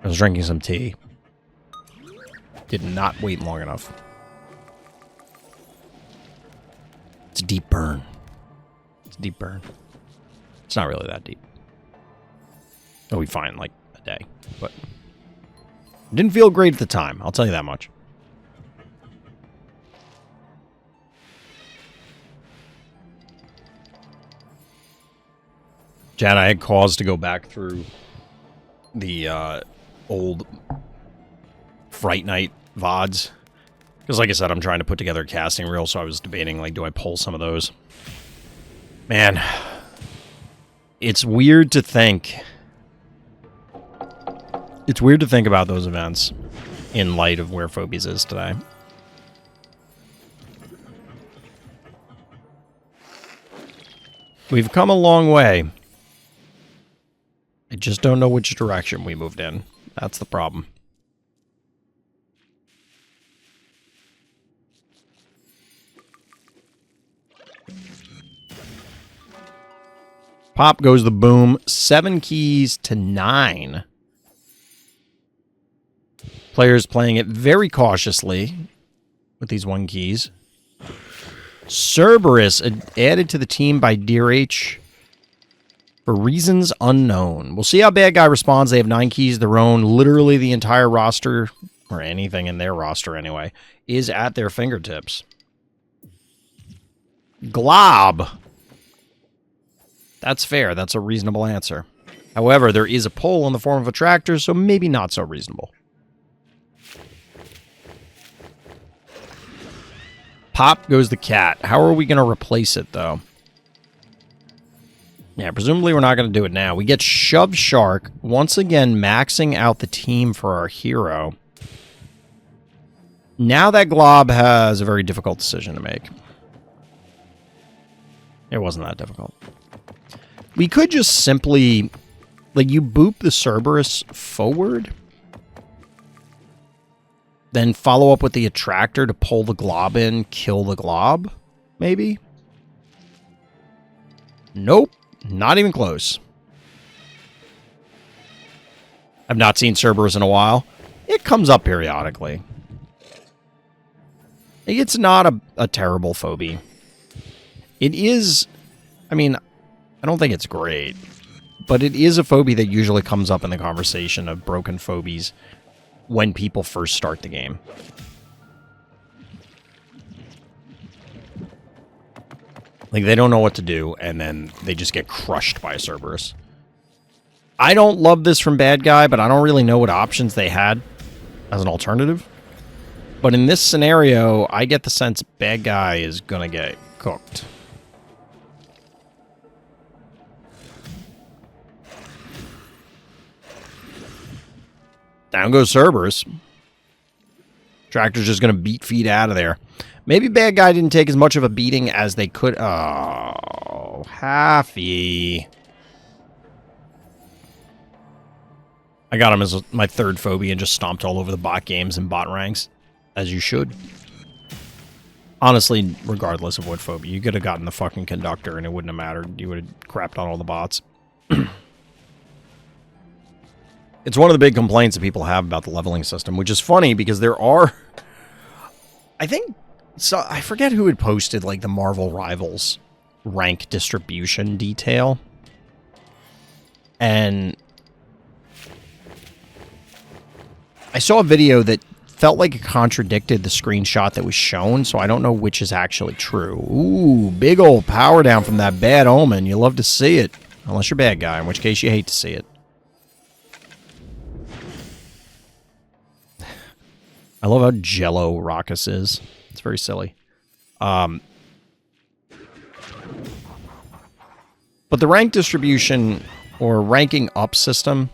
I was drinking some tea. Did not wait long enough. It's a deep burn. It's a deep burn. It's not really that deep. It'll be fine, like, a day. But it didn't feel great at the time, I'll tell you that much. Jan, I had cause to go back through the old Fright Night VODs. Because like I said, I'm trying to put together a casting reel, so I was debating, like, do I pull some of those? Man, it's weird to think. It's weird to think about those events in light of where Phobies is today. We've come a long way. I just don't know which direction we moved in. That's the problem. Pop goes the boom. 7 keys to 9. Players playing it very cautiously with these 1 keys. Cerberus added to the team by dearh for reasons unknown. We'll see how bad guy responds. They have 9 keys of their own. Literally the entire roster, or anything in their roster anyway, is at their fingertips. Glob. That's fair. That's a reasonable answer. However, there is a pull in the form of a tractor, so maybe not so reasonable. Pop goes the cat. How are we going to replace it, though? Yeah, presumably we're not going to do it now. We get Shove Shark, once again maxing out the team for our hero. Now that Glob has a very difficult decision to make. It wasn't that difficult. We could just simply, like, you boop the Cerberus forward, then follow up with the attractor to pull the Glob in, kill the Glob, maybe? Nope, not even close. I've not seen Cerberus in a while. It comes up periodically. It's not a terrible phobie. It is, I mean, I don't think it's great, but it is a phobie that usually comes up in the conversation of broken phobies when people first start the game. Like, they don't know what to do, and then they just get crushed by a Cerberus. I don't love this from Bad Guy, but I don't really know what options they had as an alternative. But in this scenario, I get the sense Bad Guy is gonna get cooked. Down goes Cerberus. Tractor's just going to beat feet out of there. Maybe Bad Guy didn't take as much of a beating as they could. Oh, Haffy. I got him as my 3rd phobia and just stomped all over the bot games and bot ranks. As you should. Honestly, regardless of what phobia, you could have gotten the fucking conductor and it wouldn't have mattered. You would have crapped on all the bots. It's one of the big complaints that people have about the leveling system, which is funny because there are, I think, so I forget who had posted like the Marvel Rivals rank distribution detail. And I saw a video that felt like it contradicted the screenshot that was shown, so I don't know which is actually true. Ooh, big old power down from that Bad Omen. You love to see it. Unless you're Bad Guy, in which case you hate to see it. I love how jello Raucous is. It's very silly. But the rank distribution or ranking up system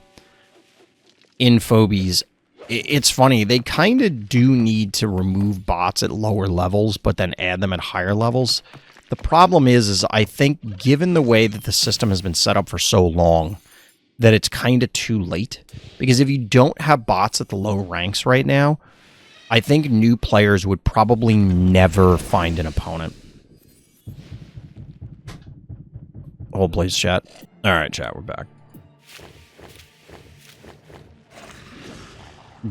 in Phobies, it's funny. They kind of do need to remove bots at lower levels, but then add them at higher levels. The problem is I think given the way that the system has been set up for so long, that it's kind of too late. Because if you don't have bots at the low ranks right now, I think new players would probably never find an opponent. Hold please, chat. Alright, chat, we're back.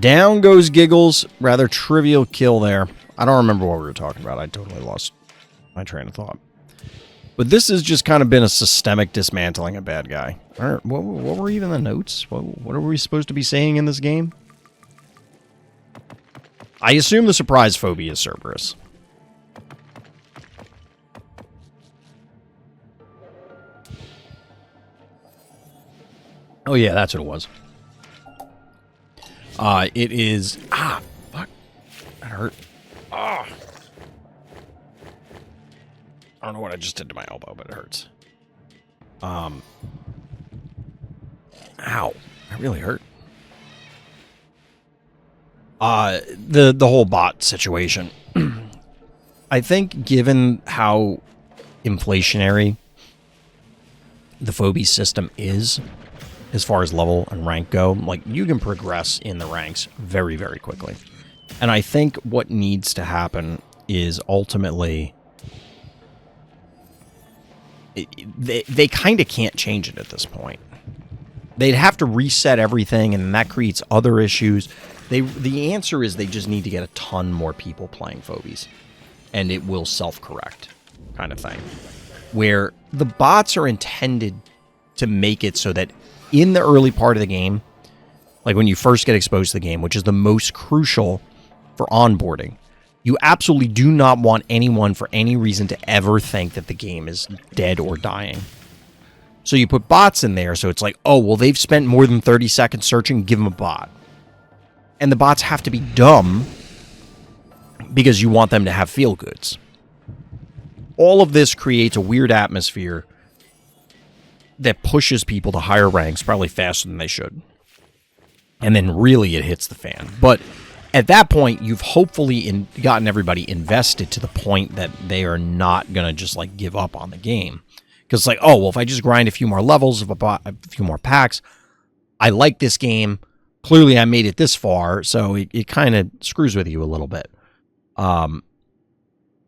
Down goes Giggles. Rather trivial kill there. I don't remember what we were talking about. I totally lost my train of thought. But this has just kind of been a systemic dismantling of Bad Guy. All right, what were even the notes? What are we supposed to be saying in this game? I assume the surprise phobia is Cerberus. Oh, yeah, that's what it was. It is... Ah, fuck. That hurt. Ah. I don't know what I just did to my elbow, but it hurts. Ow. That really hurt. The whole bot situation. I think given how inflationary the Phobies system is, as far as level and rank go, like, you can progress in the ranks very, very quickly. And I think what needs to happen is ultimately... They kind of can't change it at this point. They'd have to reset everything, and that creates other issues. The answer is they just need to get a ton more people playing Phobies, and it will self-correct, kind of thing. Where the bots are intended to make it so that in the early part of the game, like when you first get exposed to the game, which is the most crucial for onboarding, you absolutely do not want anyone for any reason to ever think that the game is dead or dying. So you put bots in there, so it's like, oh, well, they've spent more than 30 seconds searching, give them a bot. And the bots have to be dumb because you want them to have feel-goods. All of this creates a weird atmosphere that pushes people to higher ranks probably faster than they should. And then really it hits the fan. But at that point, you've hopefully gotten everybody invested to the point that they are not going to just, like, give up on the game. Because it's like, oh, well, if I just grind a few more levels, a few more packs, I like this game. Clearly, I made it this far, so it kind of screws with you a little bit. And,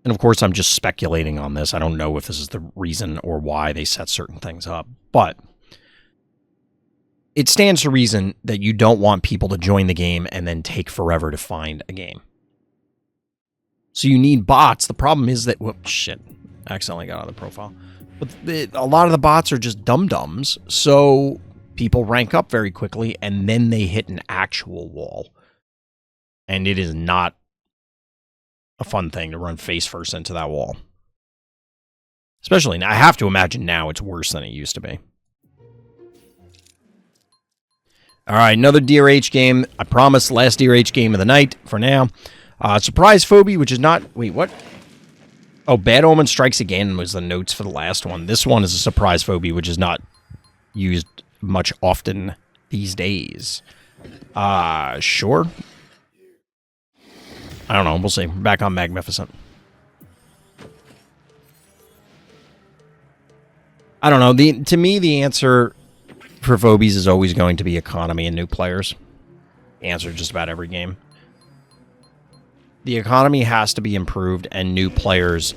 of course, I'm just speculating on this. I don't know if this is the reason or why they set certain things up. But it stands to reason that you don't want people to join the game and then take forever to find a game. So you need bots. The problem is that... Whoops, shit. I accidentally got out of the profile. But a lot of the bots are just dum-dums, so people rank up very quickly, and then they hit an actual wall. And it is not a fun thing to run face-first into that wall. Especially now. I have to imagine now it's worse than it used to be. All right, another dearh game. I promise, last dearh game of the night for now. Surprise Phobie, which is not... Wait, what? Oh, Bad Omen Strikes Again was the notes for the last one. This one is a surprise Phobie, which is not used much often these days. Sure. I don't know. We'll see. We're back on Magnificent. I don't know. To me, the answer for Phobies is always going to be economy and new players. The answer just about every game. The economy has to be improved, and new players,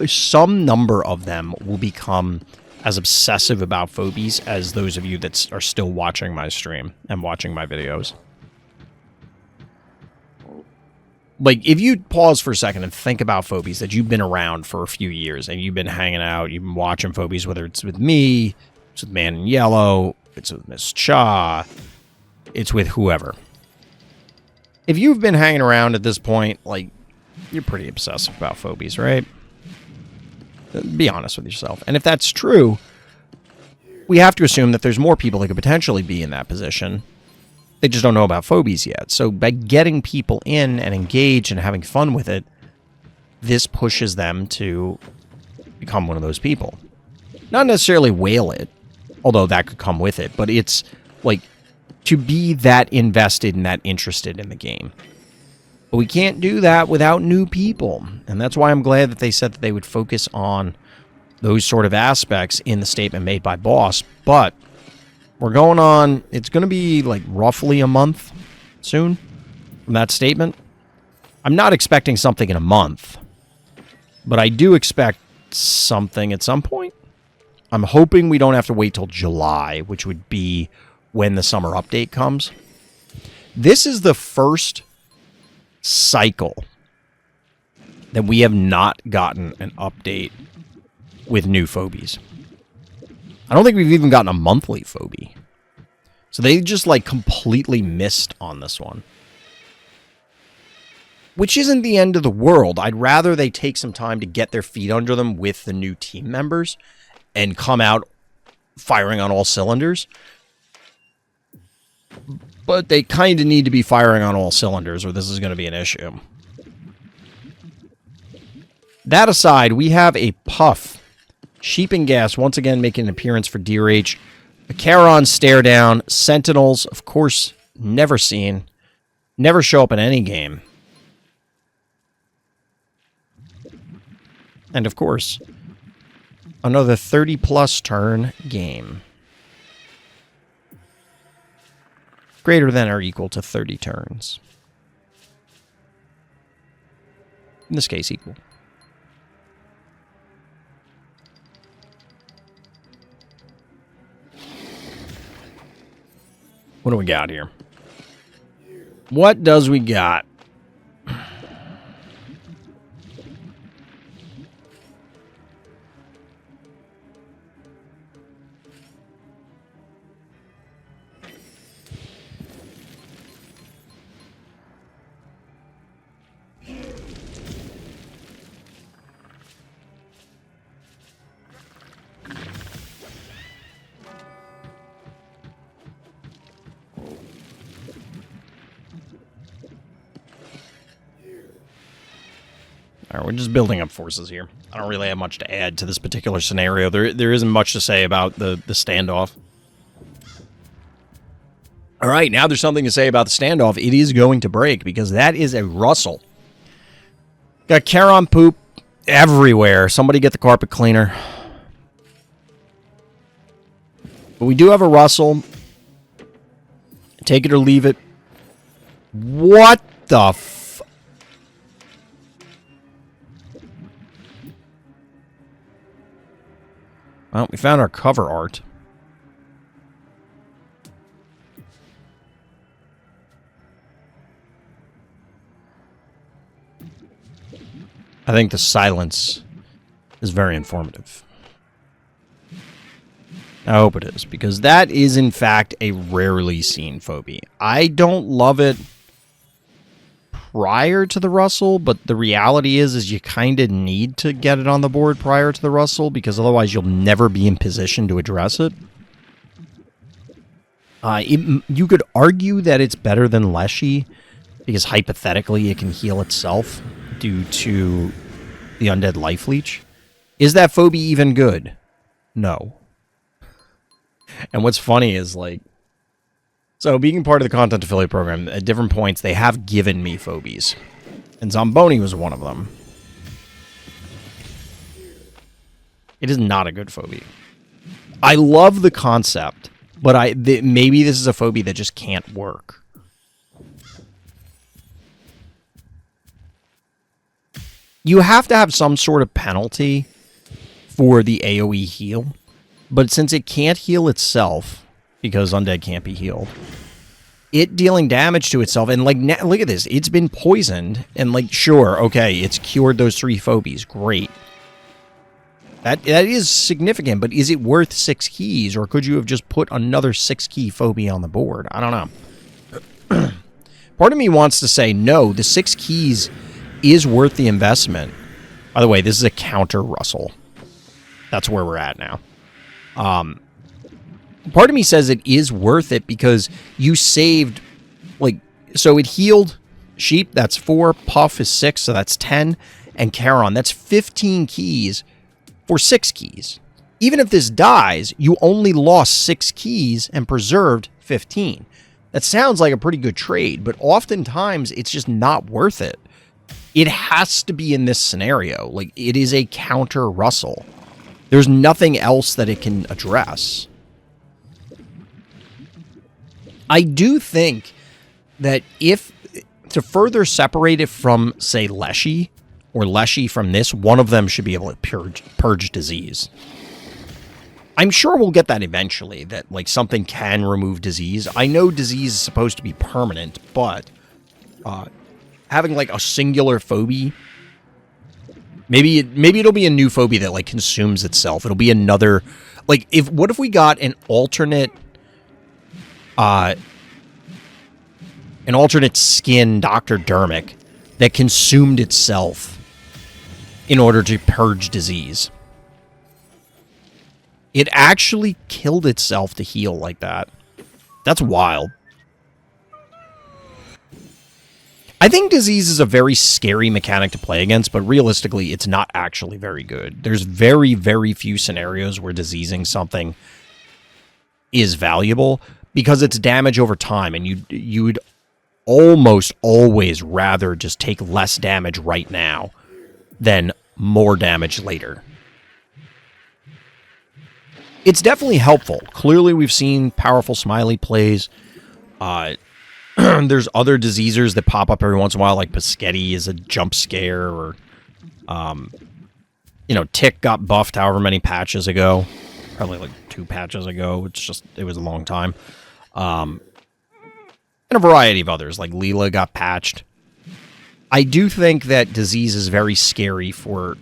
some number of them will become as obsessive about Phobies as those of you that are still watching my stream and watching my videos. Like, if you pause for a second and think about Phobies, that you've been around for a few years, and you've been hanging out, you've been watching Phobies, whether it's with me, it's with Man in Yellow, it's with Miss Cha, it's with whoever. If you've been hanging around at this point, like, you're pretty obsessive about Phobies, right? Be honest with yourself. And if that's true, we have to assume that there's more people that could potentially be in that position. They just don't know about Phobies yet. So by getting people in and engaged and having fun with it, this pushes them to become one of those people. Not necessarily whale it, although that could come with it, but it's like to be that invested and that interested in the game. But we can't do that without new people. And that's why I'm glad that they said that they would focus on those sort of aspects in the statement made by Boss. But we're going on, it's going to be like roughly a month soon from that statement. I'm not expecting something in a month, but I do expect something at some point. I'm hoping we don't have to wait till July, which would be when the summer update comes. This is the first cycle that we have not gotten an update with new Phobies. I don't think we've even gotten a monthly Phobie. So they just, like, completely missed on this one. Which isn't the end of the world. I'd rather they take some time to get their feet under them with the new team members and come out firing on all cylinders. But they kind of need to be firing on all cylinders or this is going to be an issue. That aside, we have a Puff. Sheep and Gas once again making an appearance for dearh. A Charon stare down. Sentinels, of course, never seen. Never show up in any game. And of course, another 30-plus turn game. Greater than or equal to 30 turns. In this case, equal. What do we got here? What does we got? Alright, we're just building up forces here. I don't really have much to add to this particular scenario. There isn't much to say about the standoff. Alright, now there's something to say about the standoff. It is going to break, because that is a Russell. Got Charon poop everywhere. Somebody get the carpet cleaner. But we do have a Russell. Take it or leave it. What the Well, we found our cover art. I think the silence is very informative. I hope it is, because that is, in fact, a rarely seen phobie. I don't love it prior to the Russell, but the reality is you kind of need to get it on the board prior to the Russell, because otherwise you'll never be in position to address it. You could argue that it's better than Leshy, because hypothetically it can heal itself due to the Undead Life Leech. Is that phobie even good? No. And what's funny is, like, so being part of the content affiliate program, at different points, they have given me phobies. And Zomboni was one of them. It is not a good phobie. I love the concept, but maybe this is a phobie that just can't work. You have to have some sort of penalty for the AoE heal. But since it can't heal itself, because undead can't be healed, it dealing damage to itself, and like, look at this, it's been poisoned, and like, sure, okay, it's cured those 3 phobies, great. That is significant, but is it worth 6 keys, or could you have just put another 6-key phobie on the board? I don't know. Part of me wants to say, no, the 6 keys is worth the investment. By the way, this is a counter Russell. That's where we're at now. Part of me says it is worth it because you saved, like, so it healed Sheep, that's 4, Puff is 6, so that's 10, and Charon, that's 15 keys for 6 keys. Even if this dies, you only lost 6 keys and preserved 15. That sounds like a pretty good trade, but oftentimes it's just not worth it. It has to be in this scenario. Like, it is a counter Russell. There's nothing else that it can address. I do think that if, to further separate it from, say, Leshy, or Leshy from this, one of them should be able to purge disease. I'm sure we'll get that eventually, that, like, something can remove disease. I know disease is supposed to be permanent, but having, like, a singular phobie, maybe it'll be a new phobie that, like, consumes itself. It'll be another, like, what if we got an alternate skin Dr. Dermic that consumed itself in order to purge disease? It actually killed itself to heal like that. That's wild. I think disease is a very scary mechanic to play against, but realistically, it's not actually very good. There's very, very few scenarios where diseasing something is valuable because it's damage over time, and you would almost always rather just take less damage right now than more damage later. It's definitely helpful. Clearly, we've seen powerful smiley plays. There's other diseasers that pop up every once in a while, like Pescetti is a jump scare, or, Tick got buffed however many patches ago. Probably like 2 patches ago. It was a long time. And a variety of others, like Leela got patched. I do think that disease is very scary for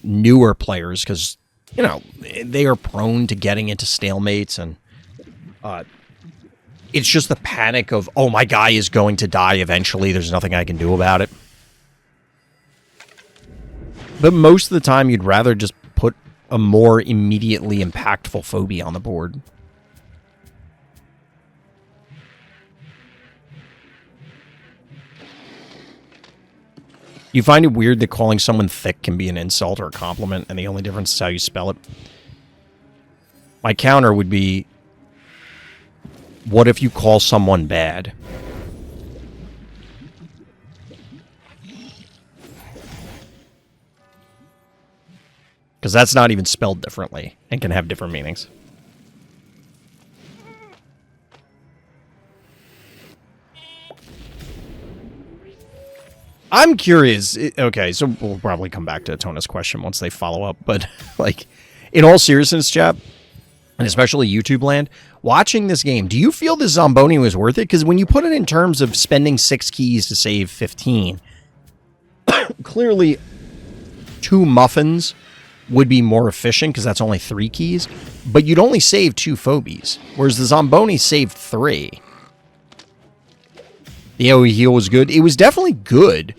newer players because, they are prone to getting into stalemates, and it's just the panic of, oh, my guy is going to die eventually. There's nothing I can do about it. But most of the time, you'd rather just put a more immediately impactful phobia on the board. You find it weird that calling someone thick can be an insult or a compliment, and the only difference is how you spell it? My counter would be, what if you call someone bad? Because that's not even spelled differently and can have different meanings. I'm curious. Okay, so we'll probably come back to Tona's question once they follow up. But, like, in all seriousness, chap, and especially YouTube land, watching this game, do you feel the Zamboni was worth it? Because when you put it in terms of spending 6 keys to save 15, clearly 2 muffins would be more efficient because that's only 3 keys. But you'd only save 2 phobies, whereas the Zamboni saved 3. The AoE heal was good. It was definitely good.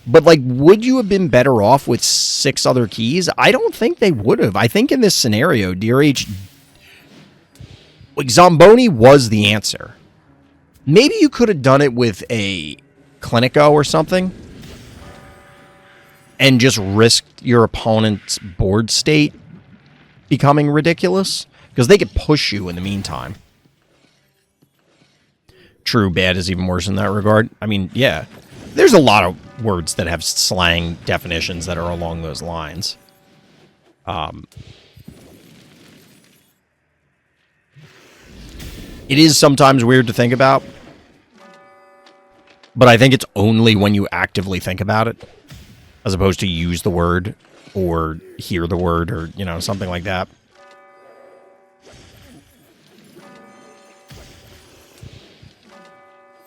But, like, would you have been better off with 6 other keys? I don't think they would have. I think in this scenario, dearh, like, Zamboni was the answer. Maybe you could have done it with a Clinico or something and just risked your opponent's board state becoming ridiculous, because they could push you in the meantime. True, bad is even worse in that regard. I mean, yeah. There's a lot of words that have slang definitions that are along those lines. It is sometimes weird to think about, but I think it's only when you actively think about it, as opposed to use the word or hear the word or, something like that.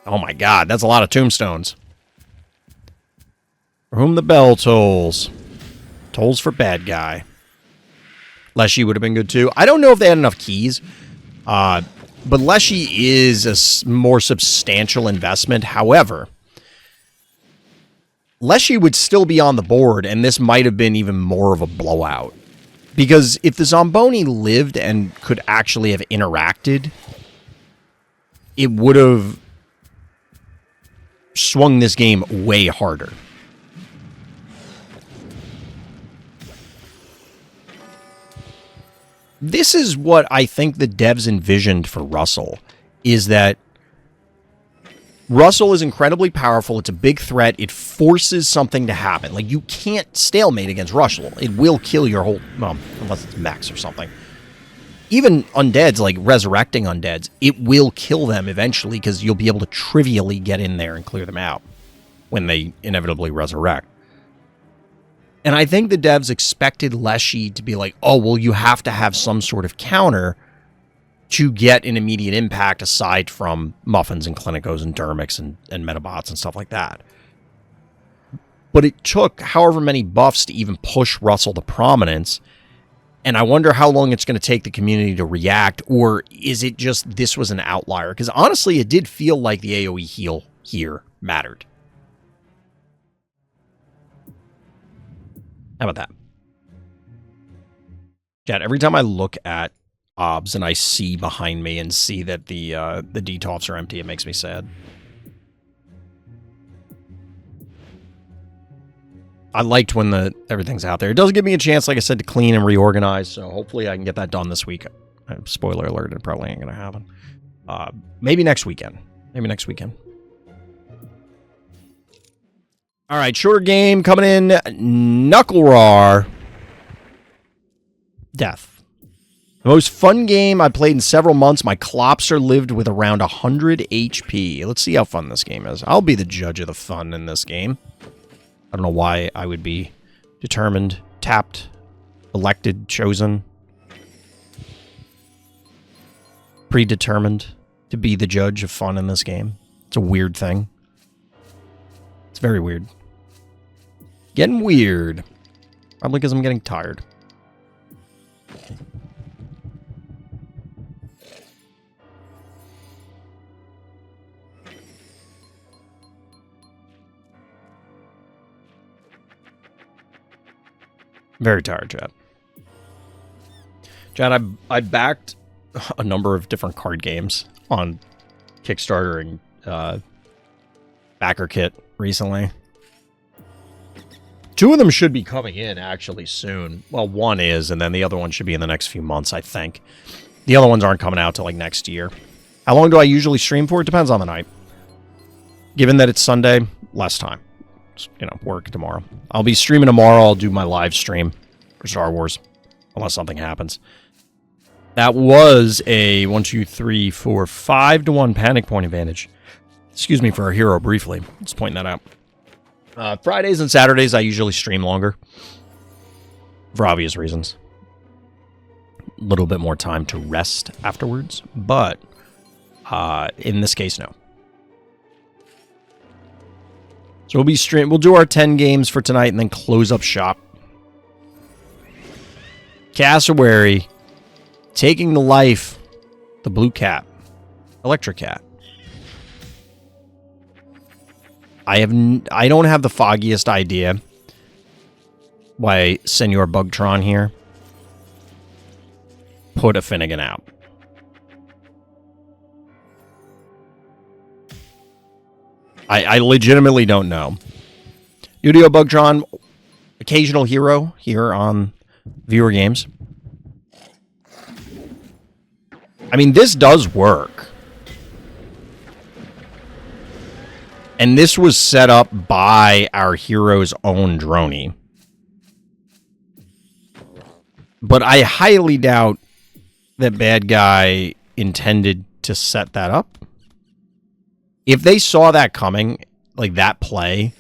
Oh my god, that's a lot of tombstones. For whom the bell tolls. Tolls for bad guy. Leshy would have been good too. I don't know if they had enough keys. But Leshy is a more substantial investment. However, Leshy would still be on the board, and this might have been even more of a blowout. Because if the Zamboni lived and could actually have interacted, it would have swung this game way harder. This is what I think the devs envisioned for Russell, is that Russell is incredibly powerful. It's a big threat. It forces something to happen. Like, you can't stalemate against Russell. It will kill your whole... Well, unless it's Max or something. Even undeads, like resurrecting undeads, it will kill them eventually because you'll be able to trivially get in there and clear them out when they inevitably resurrect. And I think the devs expected Leshy to be like, oh, well, you have to have some sort of counter to get an immediate impact aside from Muffins and Clinicos and Dermics and Metabots and stuff like that. But it took however many buffs to even push Russell to prominence. And I wonder how long it's going to take the community to react, or is it just this was an outlier? Because honestly, it did feel like the AoE heal here mattered. How about that? Chat, every time I look at obs and I see behind me and see that the detofs are empty, it makes me sad. I liked when everything's out there. It does give me a chance, like I said, to clean and reorganize, so hopefully I can get that done this week. Spoiler alert, it probably ain't going to happen. Maybe next weekend. Maybe next weekend. All right, shorter game coming in. Nuclrardeath. The most fun game I played in several months. My Clopster lived with around 100 HP. Let's see how fun this game is. I'll be the judge of the fun in this game. I don't know why I would be determined, tapped, elected, chosen, predetermined to be the judge of fun in this game. It's a weird thing. It's very weird. Getting weird. Probably because I'm getting tired. Very tired, Chad. Chad, I backed a number of different card games on Kickstarter and Backer Kit recently. 2 of them should be coming in actually soon. Well, one is, and then the other one should be in the next few months, I think. The other ones aren't coming out till like next year. How long do I usually stream for? It depends on the night. Given that it's Sunday, less time. You know, work tomorrow. I'll be streaming tomorrow. I'll do my live stream for Star Wars, unless something happens. That was a 1, 2, 3, 4, 5 to 1 panic point advantage. Excuse me for our hero briefly. Just pointing that out. Fridays and Saturdays, I usually stream longer. For obvious reasons. A little bit more time to rest afterwards. But in this case, no. So we'll do our 10 games for tonight and then close up shop. Cassowary taking the life, the blue cat, electric cat. I don't have the foggiest idea why Senor Bugtron here put a Finnegan out. I legitimately don't know. Udio Bugtron, occasional hero here on Viewer Games. I mean, this does work. And this was set up by our hero's own droney. But I highly doubt that bad guy intended to set that up. If they saw that coming, like that play,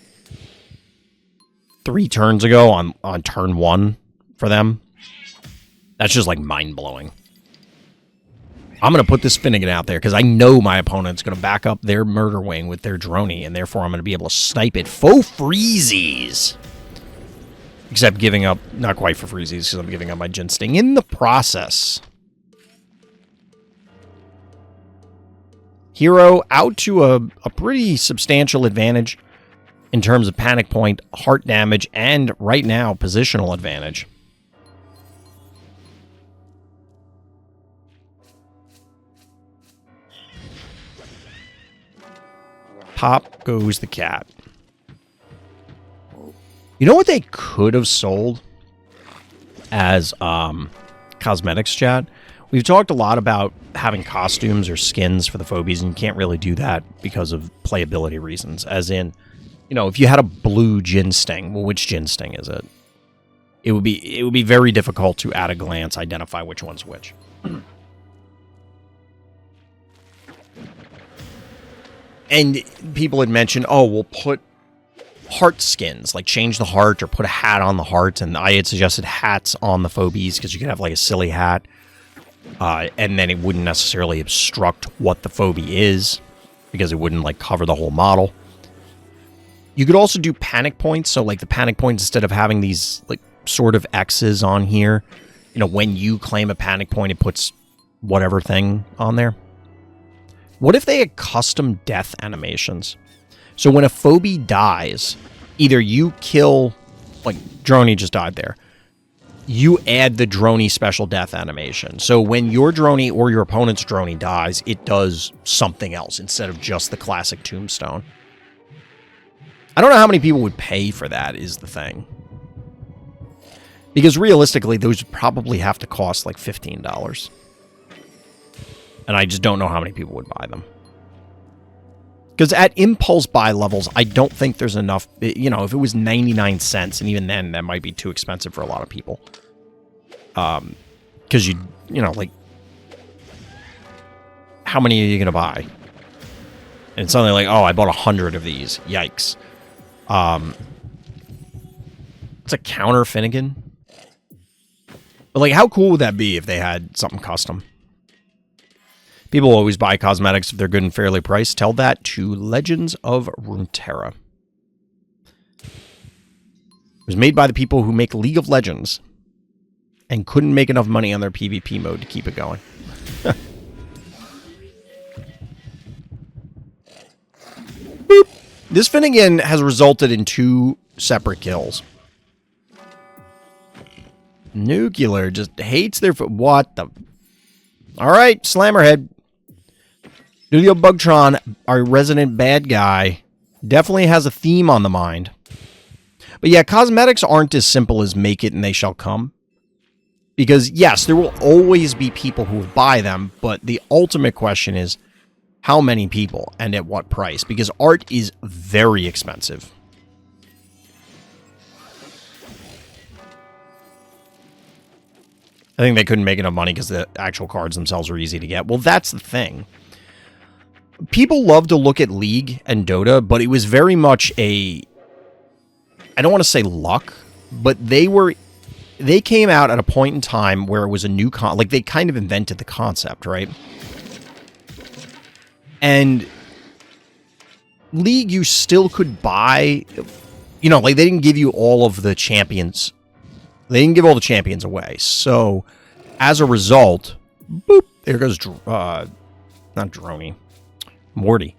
3 turns ago on turn 1 for them, that's just like mind-blowing. I'm going to put this Finnegan out there because I know my opponent's going to back up their murder wing with their droney, and therefore I'm going to be able to snipe it faux freezies. Except giving up, not quite for freezies, because I'm giving up my Gin Sting in the process. Hero out to a pretty substantial advantage in terms of panic point, heart damage, and right now, positional advantage. Pop goes the cat. You know what they could have sold as cosmetics, chat? We've talked a lot about having costumes or skins for the Phobies, and you can't really do that because of playability reasons. As in, you know, if you had a blue Gin Sting, well, which Gin Sting is it? It would be very difficult to, at a glance, identify which one's which. And people had mentioned, oh, we'll put heart skins, like change the heart or put a hat on the heart. And I had suggested hats on the Phobies because you could have like a silly hat. And then it wouldn't necessarily obstruct what the phobie is because it wouldn't like cover the whole model. You could also do panic points. So like the panic points, instead of having these like sort of X's on here, you know, when you claim a panic point, it puts whatever thing on there. What if they had custom death animations? So when a phobie dies, either you kill, like Droney just died there. you add the droney special death animation. So when your droney or your opponent's droney dies, it does something else instead of just the classic tombstone. I don't know how many people would pay for that is the thing. Because realistically, those probably have to cost like $15. And I just don't know how many people would buy them. Because at impulse buy levels, I don't think there's enough. You know, if it was 99 cents, and even then, that might be too expensive for a lot of people. Because you know, like, how many are you going to buy? And suddenly, like, oh, I bought 100 of these. Yikes. It's a counter Finnegan. But, like, how cool would that be if they had something custom? People always buy cosmetics if they're good and fairly priced. Tell that to Legends of Runeterra. It was made by the people who make League of Legends and couldn't make enough money on their PvP mode to keep it going. Boop. This Finnegan has resulted in 2 separate kills. Nuclear just hates their foot. What the? All right, Slammerhead. Studio Bugtron, our resident bad guy, definitely has a theme on the mind. But yeah, cosmetics aren't as simple as make it and they shall come. Because yes, there will always be people who will buy them, but the ultimate question is how many people and at what price? Because art is very expensive. I think they couldn't make enough money because the actual cards themselves are easy to get. Well, that's the thing. People love to look at League and Dota, but it was very much a... I don't want to say luck, but they came out at a point in time where it was a new... like, they kind of invented the concept, right? And League, you still could buy... You know, like, they didn't give you all of the champions... They didn't give all the champions away. So, as a result, boop, there goes, not Droney, Morty.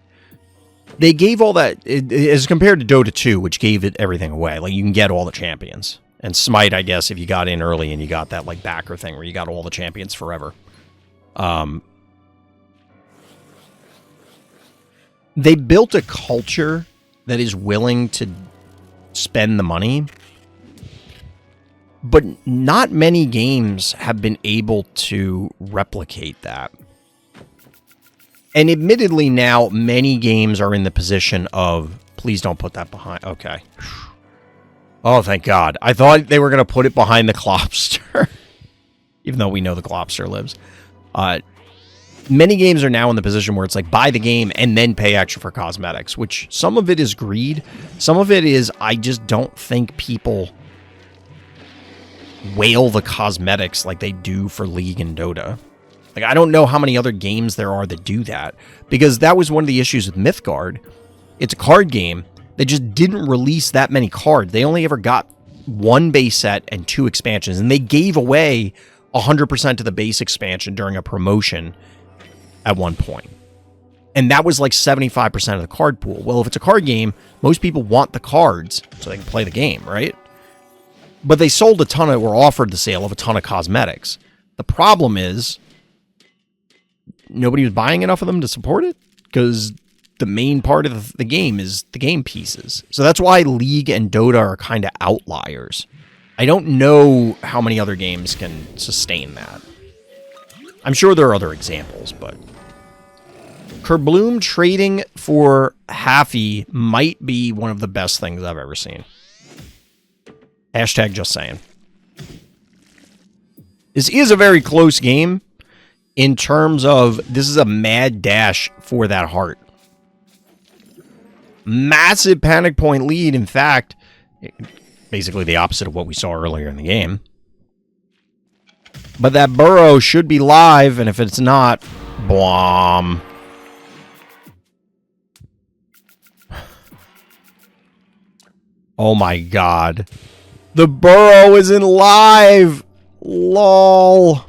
They gave all that, as compared to Dota 2, which gave it everything away. Like, you can get all the champions. And Smite, I guess, if you got in early and you got that, like, backer thing where you got all the champions forever. They built a culture that is willing to spend the money. But not many games have been able to replicate that. And admittedly now, many games are in the position of, please don't put that behind. Okay. Oh, thank God. I thought they were going to put it behind the Globster. Even though we know the Globster lives. Many games are now in the position where it's like, buy the game and then pay extra for cosmetics. Which, some of it is greed. Some of it is, I just don't think people... whale the cosmetics like they do for League and Dota. Like, I don't know how many other games there are that do that, because that was one of the issues with Mythgard. It's a card game. They just didn't release that many cards. They only ever got 1 base set and 2 expansions, and they gave away 100% of the base expansion during a promotion at one point. And that was like 75% of the card pool. Well, if it's a card game, most people want the cards so they can play the game, right? But they sold a ton of, or offered the sale of a ton of cosmetics. The problem is, nobody was buying enough of them to support it, because the main part of the game is the game pieces. So that's why League and Dota are kind of outliers. I don't know how many other games can sustain that. I'm sure there are other examples, but... Kerbloom trading for Haffy might be one of the best things I've ever seen. Hashtag just saying. This is a very close game in terms of this is a mad dash for that heart. Massive panic point lead. In fact, basically the opposite of what we saw earlier in the game. But that burrow should be live, and if it's not, blom. Oh my God. The burrow isn't live! LOL.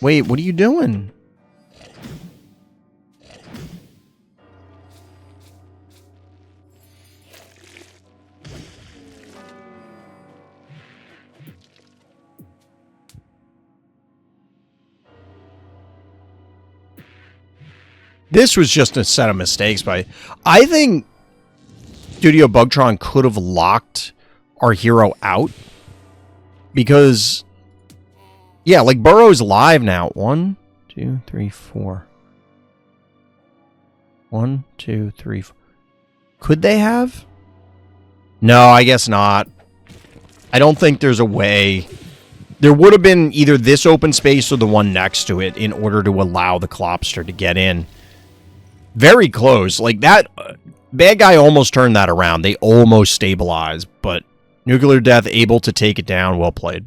Wait, what are you doing? This was just a set of mistakes by... I think Studio Bugtron could have locked our hero out. Because... yeah, like, Burrow's live now. 1, 2, 3, 4. 1, 2, 3, 4. Could they have? No, I guess not. I don't think there's a way. There would have been either this open space or the one next to it in order to allow the Clopster to get in. Very close. Like, that... bad guy almost turned that around. They almost stabilized, but nuclrardeath able to take it down. Well played.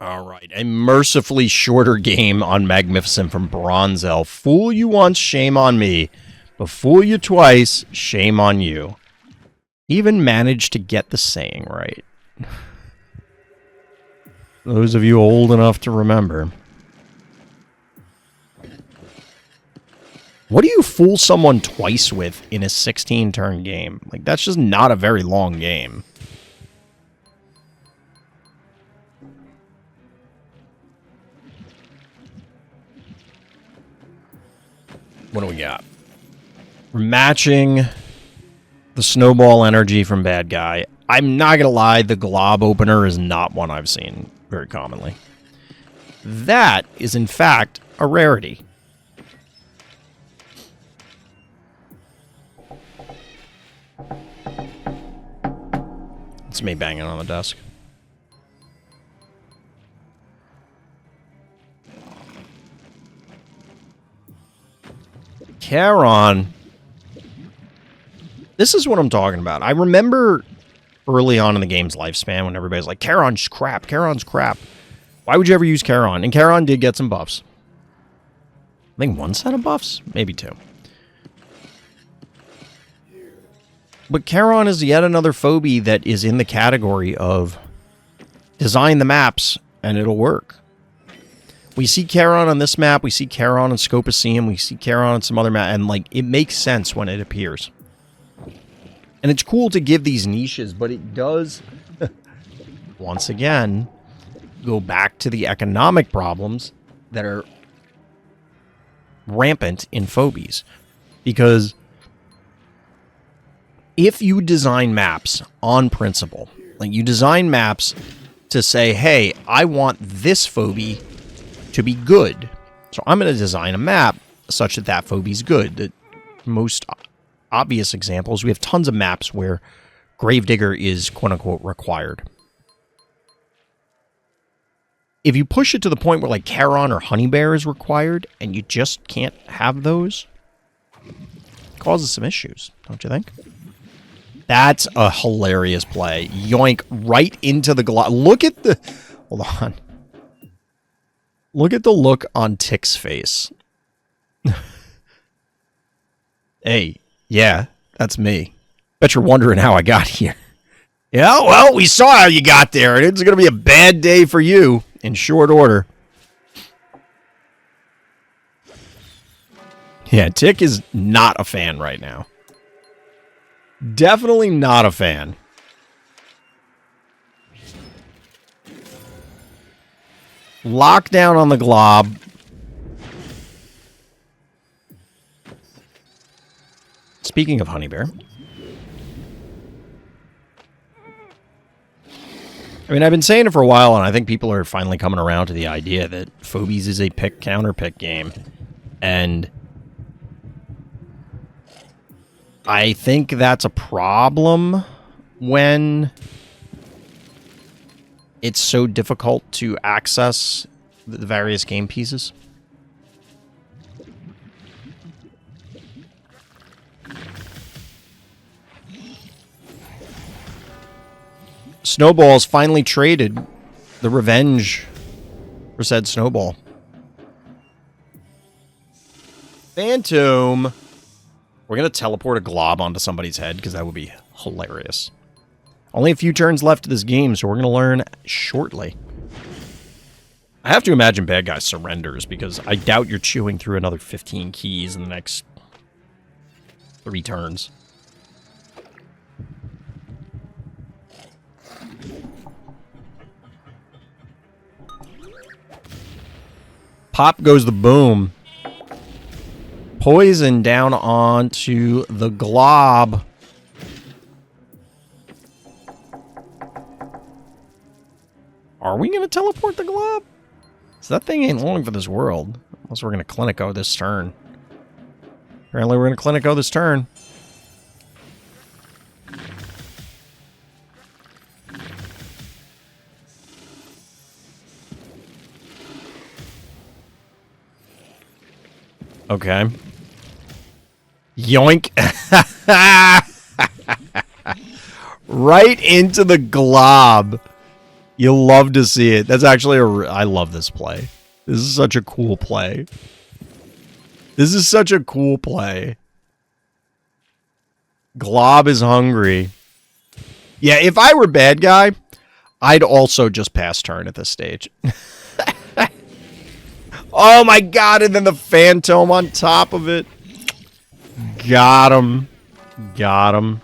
All right, a mercifully shorter game on Magnificent from Bronze Elf. Fool you once, shame on me. But fool you twice, shame on you. Even managed to get the saying right. Those of you old enough to remember. What do you fool someone twice with in a 16-turn game? Like, that's just not a very long game. What do we got? We're matching the snowball energy from bad guy. I'm not going to lie, the glob opener is not one I've seen very commonly. That is, in fact, a rarity. It's me banging on the desk. Charon. This is what I'm talking about. I remember early on in the game's lifespan when everybody's like, Charon's crap, Charon's crap. Why would you ever use Charon? And Charon did get some buffs. I think one set of buffs? Maybe two. But Charon is yet another phobie that is in the category of design the maps and it'll work. We see Charon on this map, we see Charon on Scopoceum, we see Charon on some other map, and like it makes sense when it appears. And it's cool to give these niches, but it does, once again, go back to the economic problems that are rampant in Phobies. Because if you design maps on principle, like you design maps to say, hey, I want this phobie to be good. So I'm going to design a map such that that phobie is good. The most obvious examples, we have tons of maps where Gravedigger is quote-unquote required. If you push it to the point where like Charon or Honeybear is required and you just can't have those, it causes some issues, don't you think? That's a hilarious play. Yoink, right into the glob. Look at the... Hold on. Look at the look on Tick's face. Hey, yeah, that's me. Bet you're wondering how I got here. Yeah, well, we saw how you got there, and it's going to be a bad day for you in short order. Yeah, Tick is not a fan right now. Definitely not a fan. Lockdown on the glob. Speaking of Honeybear. I mean, I've been saying it for a while, and I think people are finally coming around to the idea that Phobies is a pick-counter-pick game. And I think that's a problem when it's so difficult to access the various game pieces. Snowball's finally traded the revenge for said Snowball. Phantom. We're going to teleport a glob onto somebody's head because that would be hilarious. Only a few turns left of this game, so we're going to learn shortly. I have to imagine bad guy surrenders, because I doubt you're chewing through another 15 keys in the next 3 turns. Pop goes the boom. Poison down onto the glob. Are we going to teleport the glob? So that thing ain't long for this world. Unless we're going to Clinico this turn. Apparently we're going to Clinico this turn. Okay. Yoink. Right into the glob. You'll love to see it. That's actually I love this play. This is such a cool play. This is such a cool play. Glob is hungry. Yeah, if I were bad guy, I'd also just pass turn at this stage. Oh my god, and then the Phantom on top of it. Got him. Got him.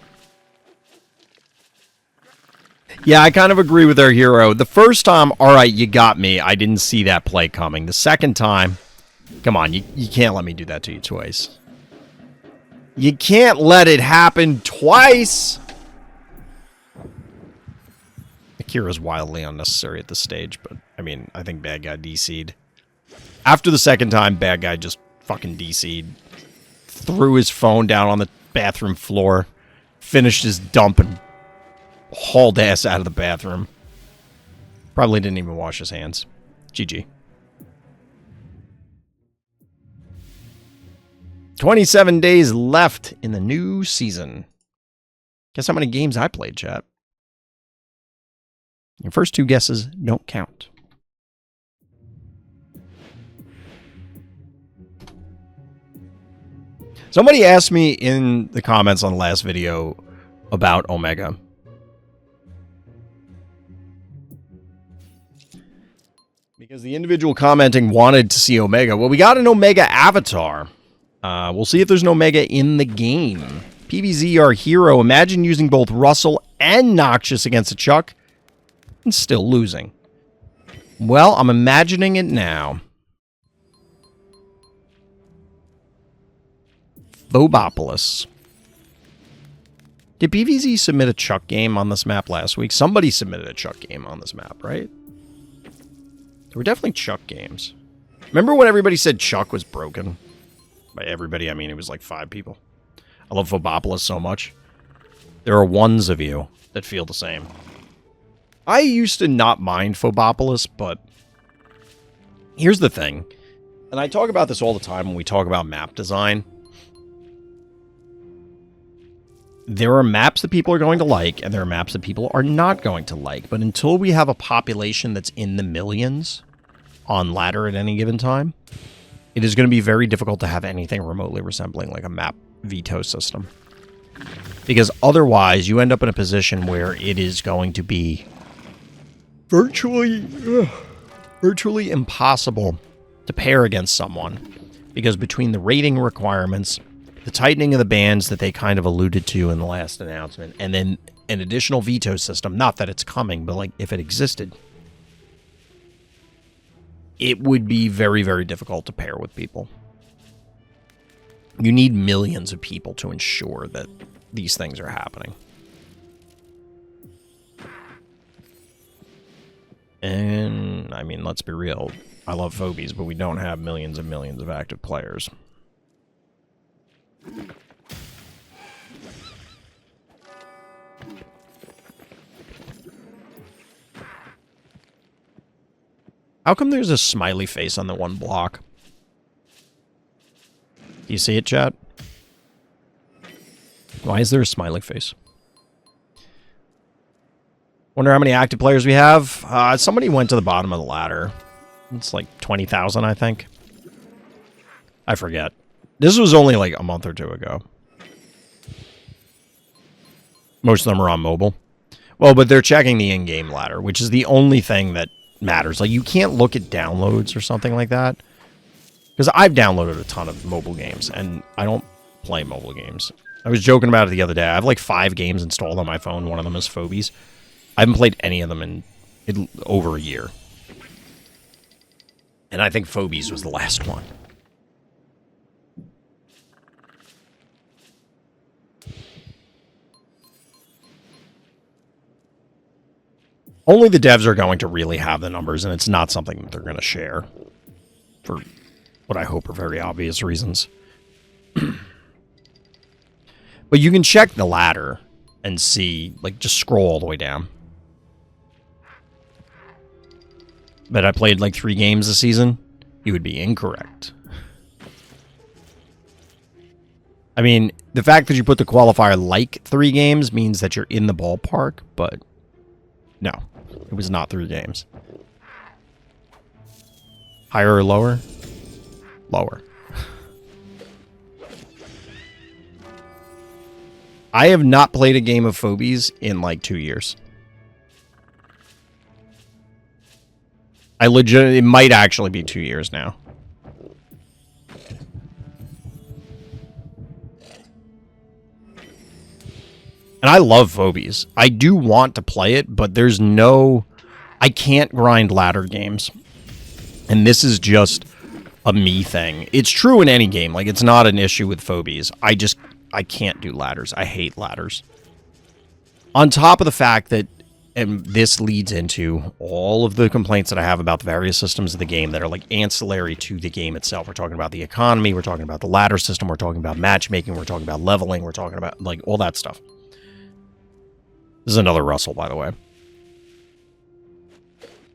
Yeah, I kind of agree with our hero. The first time, alright, you got me. I didn't see that play coming. The second time, come on, you can't let me do that to you twice. You can't let it happen twice! Akira's wildly unnecessary at this stage, but, I mean, I think bad guy DC'd. After the second time, bad guy just fucking DC'd. Threw his phone down on the bathroom floor. Finished his dump and hauled ass out of the bathroom. Probably didn't even wash his hands. GG. 27 days left in the new season. Guess how many games I played, chat? Your first 2 guesses don't count. Somebody asked me in the comments on the last video about Omega. Because the individual commenting wanted to see Omega. Well, we got an Omega avatar. We'll see if there's an Omega in the game. PvZ, our hero. Imagine using both Russell and Noxious against a Chuck and still losing. Well, I'm imagining it now. Phobopolis. Did PvZ submit a Chuck game on this map last week? Somebody submitted a Chuck game on this map, right? There were definitely Chuck games. Remember when everybody said Chuck was broken? By everybody, I mean it was like 5 people. I love Phobopolis so much. There are ones of you that feel the same. I used to not mind Phobopolis, but here's the thing. And I talk about this all the time when we talk about map design. There are maps that people are going to like, and there are maps that people are not going to like. But until we have a population that's in the millions on ladder at any given time, it is going to be very difficult to have anything remotely resembling like a map veto system. Because otherwise, you end up in a position where it is going to be virtually impossible to pair against someone. Because between the rating requirements, the tightening of the bands that they kind of alluded to in the last announcement, and then an additional veto system, not that it's coming, but like if it existed, it would be very, very difficult to pair with people. You need millions of people to ensure that these things are happening. And, I mean, let's be real. I love Phobies, but we don't have millions and millions of active players. How come there's a smiley face on the one block? Do you see it, chat? Why is there a smiley face? Wonder how many active players we have. Somebody went to the bottom of the ladder. It's like 20,000, I think. I forget. This was only like a month or 2 ago. Most of them are on mobile. Well, but they're checking the in-game ladder, which is the only thing that matters. Like, you can't look at downloads or something like that. Because I've downloaded a ton of mobile games, and I don't play mobile games. I was joking about it the other day. I have like 5 games installed on my phone. One of them is Phobies. I haven't played any of them in over a year. And I think Phobies was the last one. Only the devs are going to really have the numbers, and it's not something that they're going to share. For what I hope are very obvious reasons. But you can check the ladder and see, like, just scroll all the way down. But I played like 3 games this season. You would be incorrect. I mean, the fact that you put the qualifier like 3 games means that you're in the ballpark, but no, it was not 3 games. Higher or lower? Lower. I have not played a game of Phobies in like 2 years. It might actually be 2 years now. And I love Phobies. I do want to play it, but there's no... I can't grind ladder games. And this is just a me thing. It's true in any game. Like, it's not an issue with Phobies. I can't do ladders. I hate ladders. On top of the fact that, and this leads into all of the complaints that I have about the various systems of the game that are like ancillary to the game itself. We're talking about the economy, we're talking about the ladder system, we're talking about matchmaking, we're talking about leveling, we're talking about like all that stuff. This is another Russell, by the way.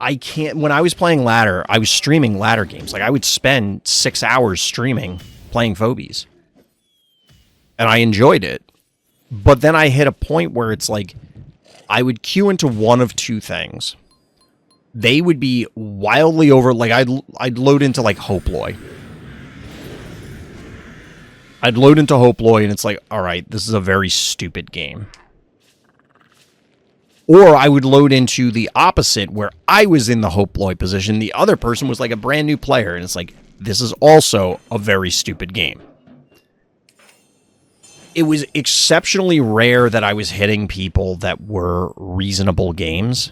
I can't, when I was playing ladder, I was streaming ladder games. Like, I would spend 6 hours streaming playing Phobies. And I enjoyed it. But then I hit a point where it's like, I would queue into one of 2 things. They would be wildly over, like, I'd load into, like, Hoploy. I'd load into Hoploy, and it's like, alright, this is a very stupid game. Or I would load into the opposite, where I was in the Hoploy position, the other person was, like, a brand new player, and it's like, this is also a very stupid game. It was exceptionally rare that I was hitting people that were reasonable games.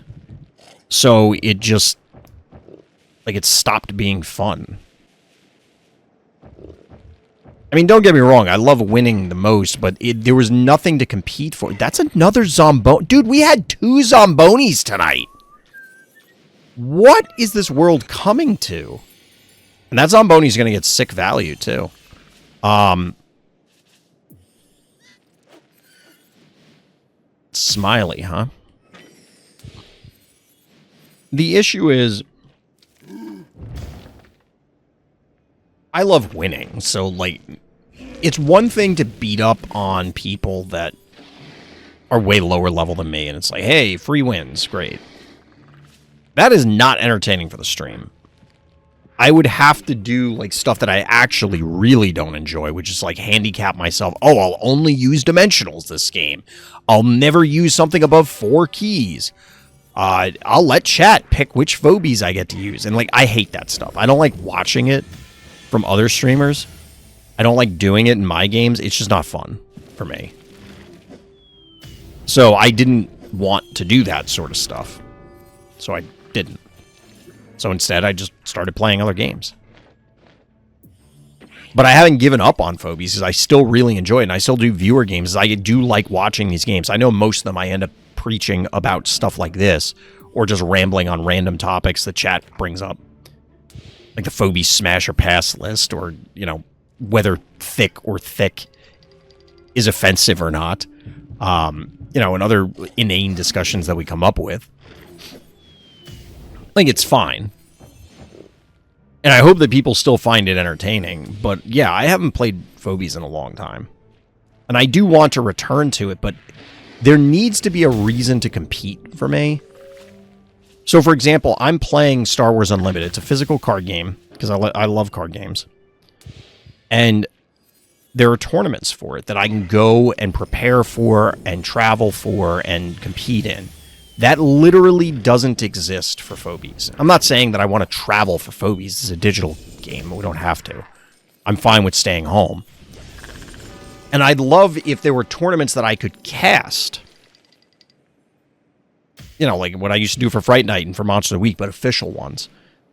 So it just, like, it stopped being fun. I mean, don't get me wrong, I love winning the most, but there was nothing to compete for. That's another Zomboni. Dude, we had 2 Zombonis tonight. What is this world coming to? And that Zomboni's going to get sick value, too. Smiley, huh? The issue is, I love winning, so, like, it's one thing to beat up on people that are way lower level than me, and it's like, hey, free wins, great. That is not entertaining for the stream. I would have to do, like, stuff that I actually really don't enjoy, which is, like, handicap myself. Oh, I'll only use dimensionals this game. I'll never use something above 4 keys. I'll let chat pick which Phobies I get to use. And, like, I hate that stuff. I don't like watching it from other streamers. I don't like doing it in my games. It's just not fun for me. So I didn't want to do that sort of stuff. So I didn't. So instead, I just started playing other games. But I haven't given up on Phobies because I still really enjoy it, and I still do viewer games. I do like watching these games. I know most of them I end up preaching about stuff like this, or just rambling on random topics the chat brings up. Like the Phobies smash or pass list, or, you know, whether thick or thick is offensive or not. You know, and other inane discussions that we come up with. I think it's fine. And I hope that people still find it entertaining. But yeah, I haven't played Phobies in a long time. And I do want to return to it, but there needs to be a reason to compete for me. So, for example, I'm playing Star Wars Unlimited. It's a physical card game, because I love card games. And there are tournaments for it that I can go and prepare for and travel for and compete in. That literally doesn't exist for Phobies. I'm not saying that I want to travel for Phobies. This is a digital game. We don't have to. I'm fine with staying home. And I'd love if there were tournaments that I could cast. You know, like what I used to do for Fright Night and for Monster of the Week, but official ones.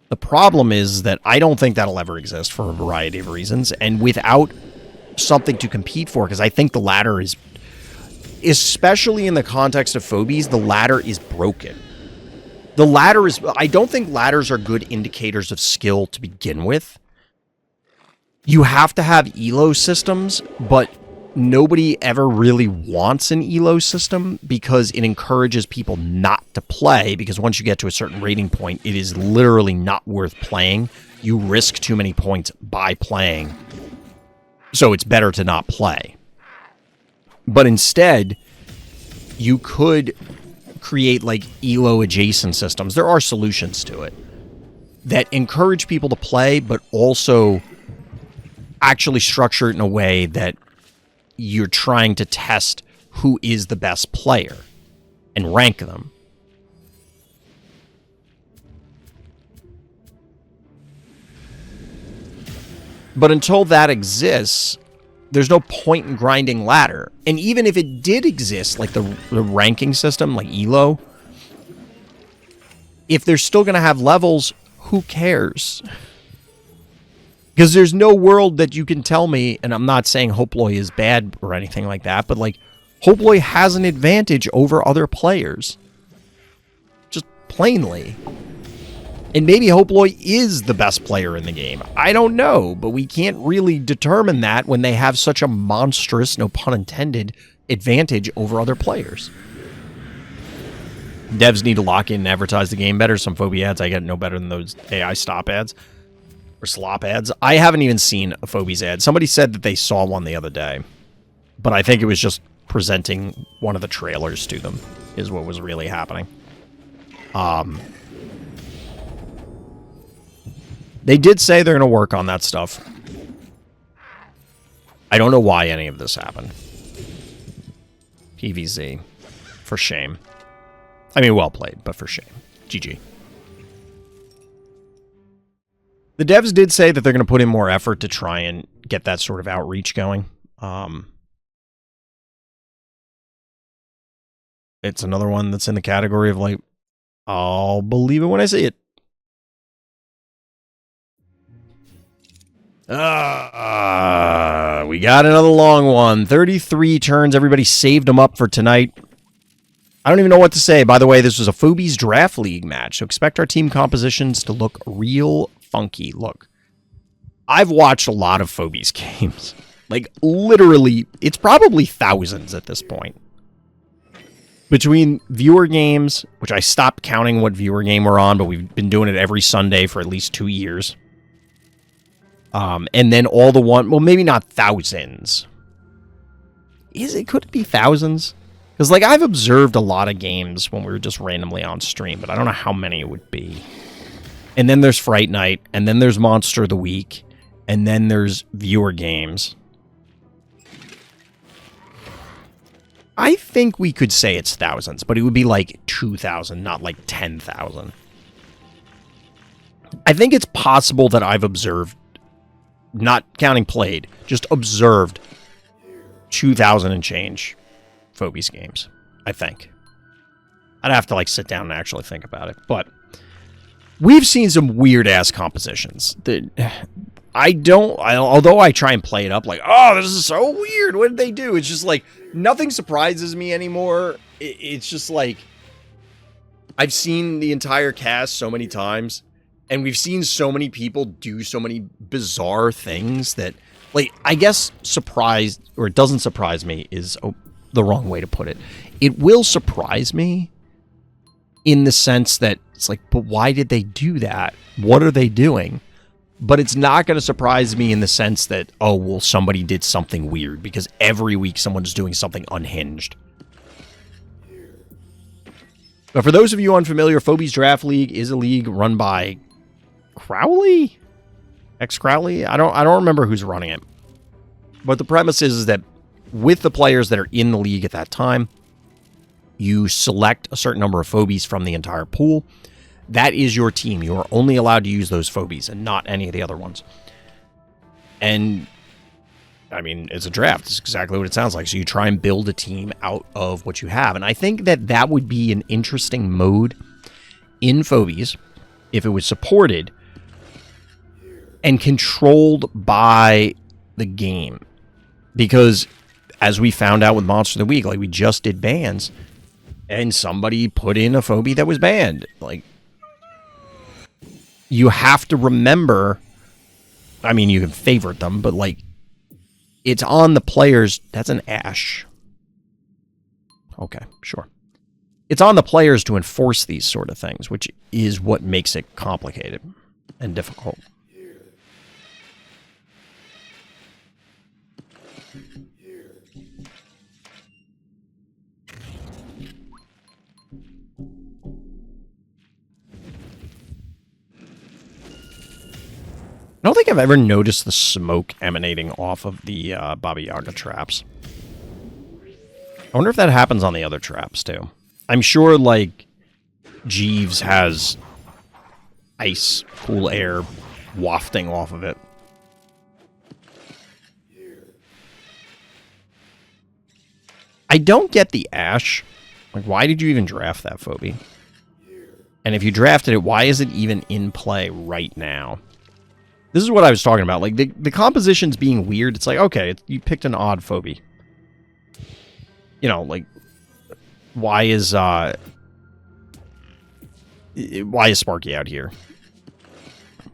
The problem is that I don't think that'll ever exist for a variety of reasons. And without something to compete for, because I think the ladder is, especially in the context of Phobies, the ladder is broken. The ladder is, I don't think ladders are good indicators of skill to begin with. You have to have elo systems, but nobody ever really wants an elo system because it encourages people not to play, because once you get to a certain rating point, it is literally not worth playing. You risk too many points by playing, so it's better to not play. But instead, you could create like elo adjacent systems. There are solutions to it that encourage people to play, but also actually structure it in a way that you're trying to test who is the best player and rank them. But until that exists, there's no point in grinding ladder. And even if it did exist, like the ranking system, like elo, if they're still going to have levels, who cares? Because there's no world that you can tell me, and I'm not saying Hoploy is bad or anything like that, but like Hoploy has an advantage over other players. Just plainly. And maybe Hoploy is the best player in the game. I don't know, but we can't really determine that when they have such a monstrous, no pun intended, advantage over other players. Devs need to lock in and advertise the game better. Some Phobie ads I get no better than those AI stop ads. Or slop ads. I haven't even seen a Phobies ad. Somebody said that they saw one the other day. But I think it was just presenting one of the trailers to them, is what was really happening. They did say they're going to work on that stuff. I don't know why any of this happened. PVZ. For shame. I mean, well played, but for shame. GG. The devs did say that they're going to put in more effort to try and get that sort of outreach going. It's another one that's in the category of like, I'll believe it when I see it. We got another long one. 33 turns. Everybody saved them up for tonight. I don't even know what to say. By the way, this was a Phobies Draft League match, so expect our team compositions to look real funky. Look, I've watched a lot of Phobies games. Like, literally, it's probably thousands at this point. Between viewer games, which I stopped counting what viewer game we're on, but we've been doing it every Sunday for at least 2 years. And then all the one, well, maybe not thousands. Could it be thousands? Because, like, I've observed a lot of games when we were just randomly on stream, but I don't know how many it would be. And then there's Fright Night, and then there's Monster of the Week, and then there's viewer games. I think we could say it's thousands, but it would be like 2,000, not like 10,000. I think it's possible that I've observed, not counting played, just observed 2,000 and change Phobies games, I think. I'd have to like sit down and actually think about it, but we've seen some weird-ass compositions that although I try and play it up like, oh, this is so weird, what did they do? It's just like, nothing surprises me anymore. It's just like, I've seen the entire cast so many times, and we've seen so many people do so many bizarre things that, like, I guess surprised, or it doesn't surprise me is the wrong way to put it. It will surprise me in the sense that it's like, but why did they do that? What are they doing? But it's not going to surprise me in the sense that, oh, well, somebody did something weird, because every week someone's doing something unhinged. But for those of you unfamiliar, Phobies Draft League is a league run by Crowley? X-Crowley? I don't remember who's running it. But the premise is that with the players that are in the league at that time, You select a certain number of phobies from the entire pool. That is your team. You are only allowed to use those phobies and not any of the other ones. And, I mean, it's a draft. It's exactly what it sounds like. So you try and build a team out of what you have. And I think that that would be an interesting mode in Phobies if it was supported and controlled by the game. Because, as we found out with Monster of the Week, like, we just did bans, and somebody put in a phobie that was banned. Like, you have to remember, I mean, you can favorite them, but, like, it's on the players. That's an Ash. Okay, sure. It's on the players to enforce these sort of things, which is what makes it complicated and difficult. I don't think I've ever noticed the smoke emanating off of the Baba Yaga traps. I wonder if that happens on the other traps, too. I'm sure, like, Jeeves has ice, cool air wafting off of it. I don't get the Ash. Like, why did you even draft that phobie? And if you drafted it, why is it even in play right now? This is what I was talking about. Like, the composition's being weird. It's like, okay, you picked an odd phobie. You know, like, why is Sparky out here?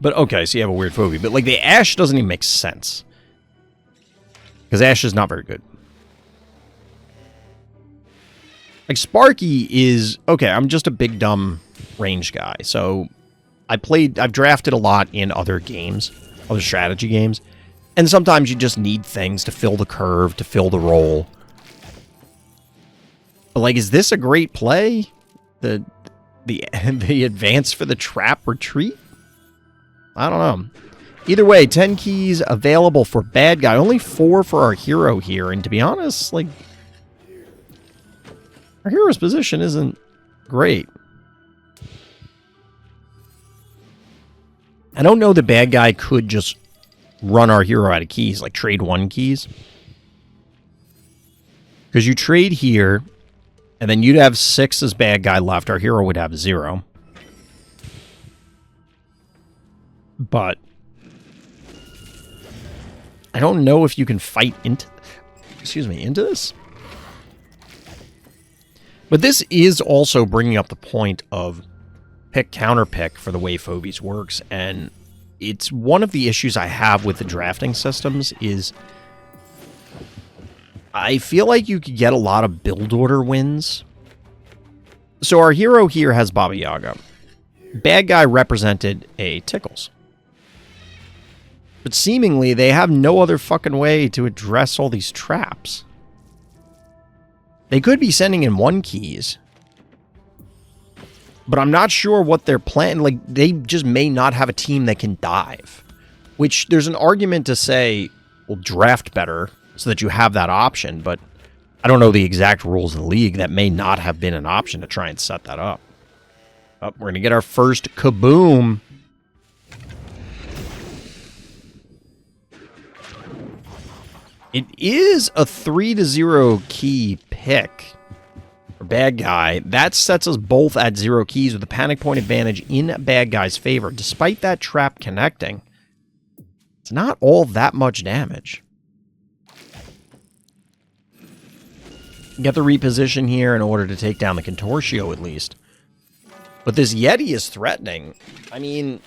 But, okay, so you have a weird phobie. But, like, the Ash doesn't even make sense. Because Ash is not very good. Like, Sparky is, okay, I'm just a big, dumb range guy. So, I've drafted a lot in other games, other strategy games. And sometimes you just need things to fill the curve, to fill the role. But, like, is this a great play? The advance for the trap retreat? I don't know. Either way, 10 keys available for bad guy. Only 4 for our hero here. And to be honest, like, our hero's position isn't great. I don't know the bad guy could just run our hero out of keys, like trade 1 keys. Because you trade here, and then you'd have 6 as bad guy left. Our hero would have 0. But I don't know if you can fight into this. But this is also bringing up the point of pick counter pick for the way Phobies works, and it's one of the issues I have with the drafting systems is I feel like you could get a lot of build order wins. So our hero here has Baba Yaga. Bad guy represented a Tickles. But seemingly they have no other fucking way to address all these traps. They could be sending in 1 keys. But I'm not sure what they're planning. Like, they just may not have a team that can dive. Which, there's an argument to say, well, draft better so that you have that option. But I don't know the exact rules of the league. That may not have been an option to try and set that up. Oh, we're going to get our first kaboom. It is a 3-0 key pick. For bad guy, that sets us both at 0 keys with a panic point advantage in bad guy's favor. Despite that trap connecting, it's not all that much damage. Get the reposition here in order to take down the Contortio at least. But this Yeti is threatening. I mean,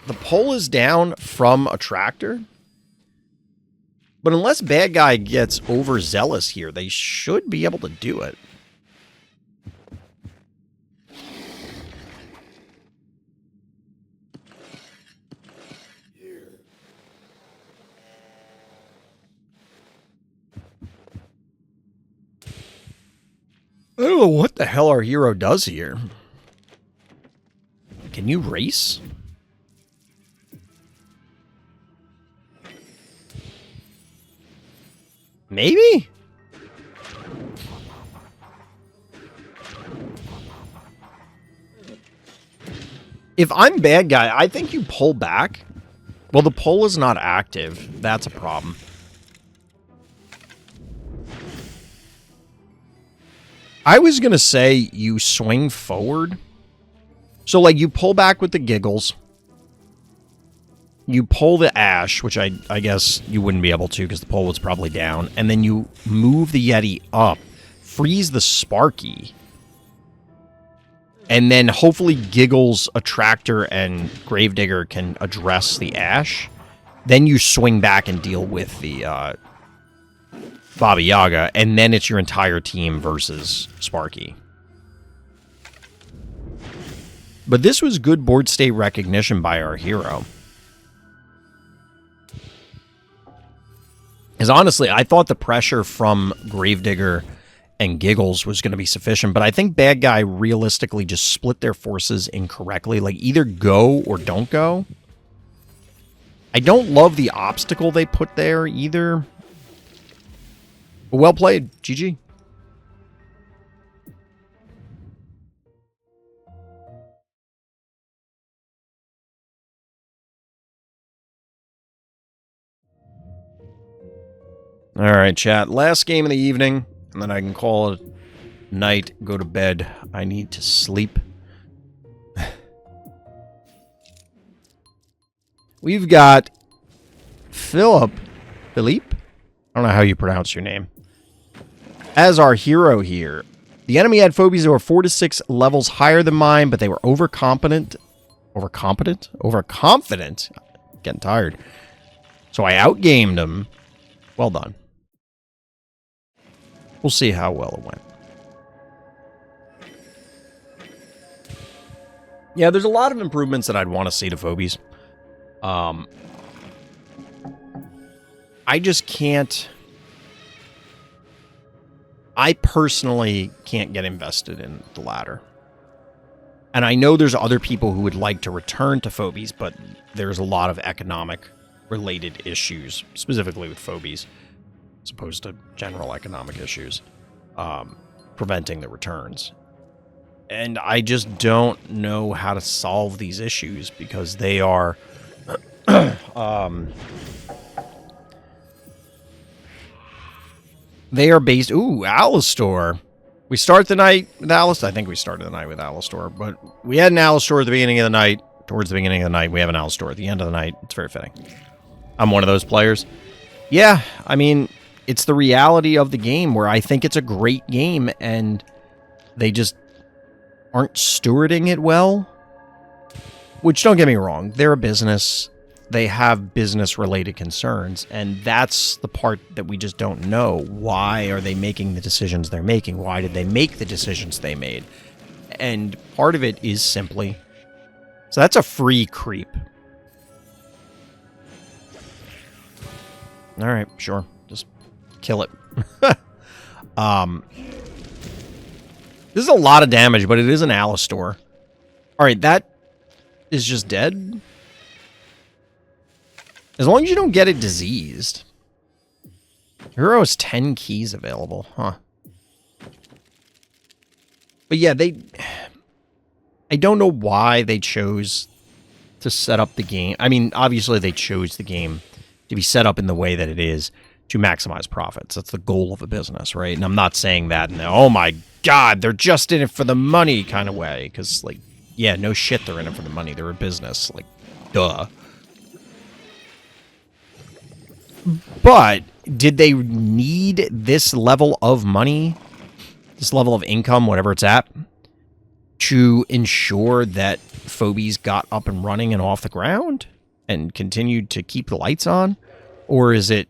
the pull is down from a tractor. But unless bad guy gets overzealous here, they should be able to do it. I don't know what the hell our hero does here. Can you race? Maybe? If I'm bad guy, I think you pull back. Well, the pull is not active. That's a problem. I was going to say you swing forward. So, like, you pull back with the giggles. You pull the ash, which I guess you wouldn't be able to because the pole was probably down. And then you move the Yeti up. Freeze the Sparky. And then hopefully Giggles, Attractor, and Gravedigger can address the ash. Then you swing back and deal with the Baba Yaga. And then it's your entire team versus Sparky. But this was good board state recognition by our hero. Because honestly, I thought the pressure from Gravedigger and Giggles was going to be sufficient, but I think bad guy realistically just split their forces incorrectly. Like, either go or don't go. I don't love the obstacle they put there either. But well played. GG. All right, chat. Last game of the evening, and then I can call it night, go to bed. I need to sleep. We've got Filip. I don't know how you pronounce your name. As our hero here. The enemy had phobies that were 4 to 6 levels higher than mine, but they were overconfident. Overconfident? Getting tired. So I outgamed them. Well done. We'll see how well it went. Yeah, there's a lot of improvements that I'd want to see to Phobies. I just can't... I personally can't get invested in the latter. And I know there's other people who would like to return to Phobies, but there's a lot of economic-related issues, specifically with Phobies, as opposed to general economic issues, preventing the returns. And I just don't know how to solve these issues because they are... they are based... Ooh, Alistor. We start the night with Alistor. I think we started the night with Alistor, but we had an Alistor at the beginning of the night. Towards the beginning of the night, we have an Alistor at the end of the night. It's very fitting. I'm one of those players. Yeah, I mean... It's the reality of the game where I think it's a great game and they just aren't stewarding it well. Which, don't get me wrong, they're a business. They have business-related concerns, and that's the part that we just don't know. Why are they making the decisions they're making? Why did they make the decisions they made? And part of it is simply... So that's a free creep. Alright, sure. Kill it. This is a lot of damage, but it is an Alistor. Alright, that is just dead. As long as you don't get it diseased. Hero has 10 keys available, huh? But yeah, I don't know why they chose to set up the game. I mean, obviously they chose the game to be set up in the way that it is to maximize profits. That's the goal of a business, right? And I'm not saying that in the, oh my god, they're just in it for the money kind of way. Because, like, yeah, no shit, they're in it for the money. They're a business. Like, duh. But did they need this level of money, this level of income, whatever it's at, to ensure that Phobies got up and running and off the ground and continued to keep the lights on? Or is it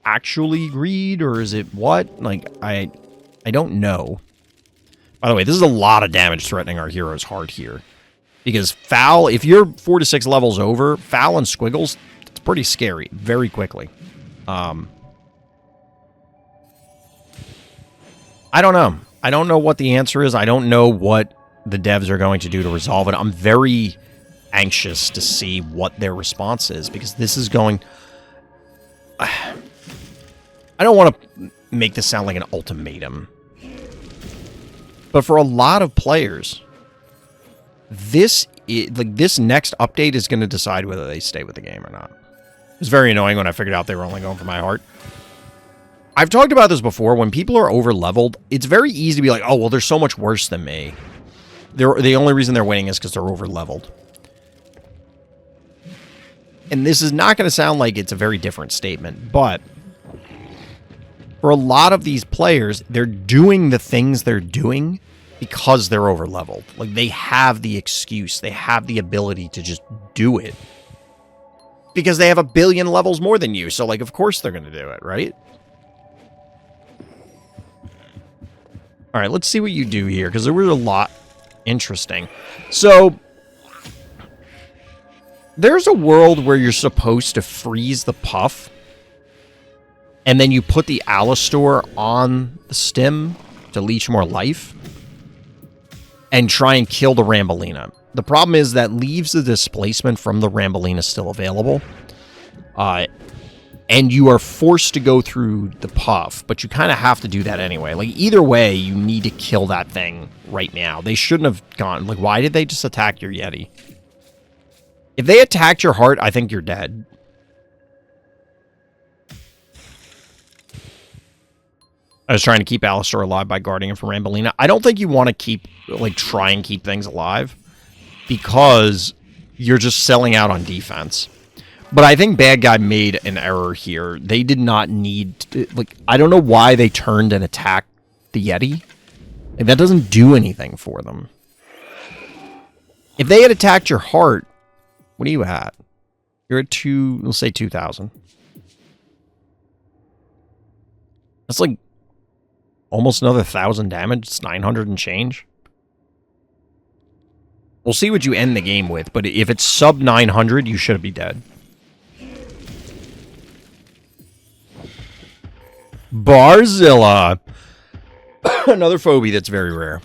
actually greed, or is it what? Like, I don't know. By the way, this is a lot of damage threatening our hero's heart here. Because Foul, if you're 4 to 6 levels over, Foul and Squiggles, it's pretty scary very quickly. I don't know. I don't know what the answer is. I don't know what the devs are going to do to resolve it. I'm very anxious to see what their response is, because this is going... I don't want to make this sound like an ultimatum. But for a lot of players, this like this next update is going to decide whether they stay with the game or not. It was very annoying when I figured out they were only going for my heart. I've talked about this before. When people are over-leveled, it's very easy to be like, oh, well, they're so much worse than me. The only reason they're winning is because they're over-leveled. And this is not going to sound like it's a very different statement, but for a lot of these players, they're doing the things they're doing because they're over-leveled. Like, they have the excuse. They have the ability to just do it. Because they have a billion levels more than you. So, like, of course they're going to do it, right? All right, let's see what you do here, because there was a lot interesting. So, there's a world where you're supposed to freeze the puff, and then you put the Alistor on the stem to leech more life, and try and kill the Rambolina. The problem is that leaves the displacement from the Rambolina still available, and you are forced to go through the puff, but you kind of have to do that anyway. Like, either way, you need to kill that thing right now. They shouldn't have gone. Like, why did they just attack your Yeti? If they attacked your heart, I think you're dead. I was trying to keep Alistor alive by guarding him from Rambolina. I don't think you want to keep, like, try and keep things alive, because you're just selling out on defense. But I think Bad Guy made an error here. They did not need to, like, I don't know why they turned and attacked the Yeti. Like, that doesn't do anything for them. If they had attacked your heart, what are you at? You're at let's say 2,000. That's like almost another 1,000 damage. It's 900 and change. We'll see what you end the game with, but if it's sub 900, you should be dead. Barzilla. Another phobie that's very rare.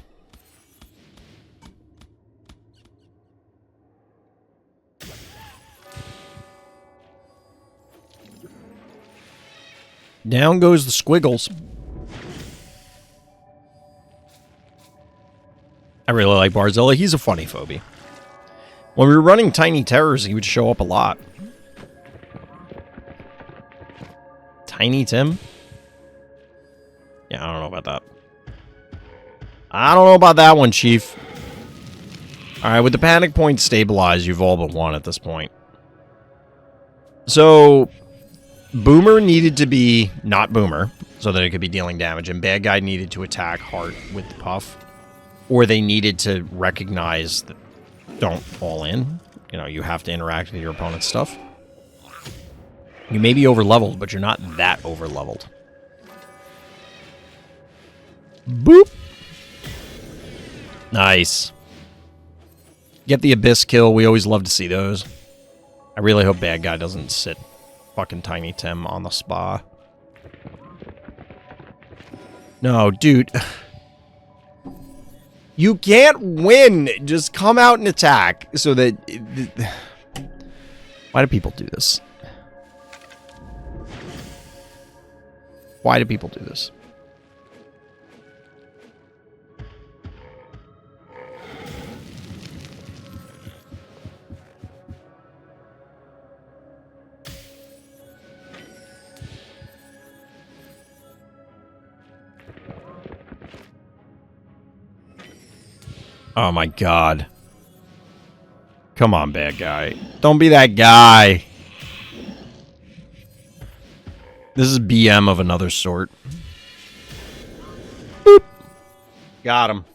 Down goes the squiggles. I really like Barzilla. He's a funny phobie. When we were running Tiny Terrors, he would show up a lot. Tiny Tim? Yeah, I don't know about that. I don't know about that one, Chief. Alright, with the panic point stabilized, you've all but won at this point. So, Boomer needed to be not Boomer, so that it could be dealing damage, and Bad Guy needed to attack Heart with the Puff. Or they needed to recognize that don't fall in. You know, you have to interact with your opponent's stuff. You may be over-leveled, but you're not that over-leveled. Boop! Nice. Get the Abyss kill. We always love to see those. I really hope Bad Guy doesn't sit fucking Tiny Tim on the spa. No, dude. You can't win. Just come out and attack so that... Why do people do this? Why do people do this? Oh my god. Come on, Bad Guy. Don't be that guy. This is BM of another sort. Boop. Got him.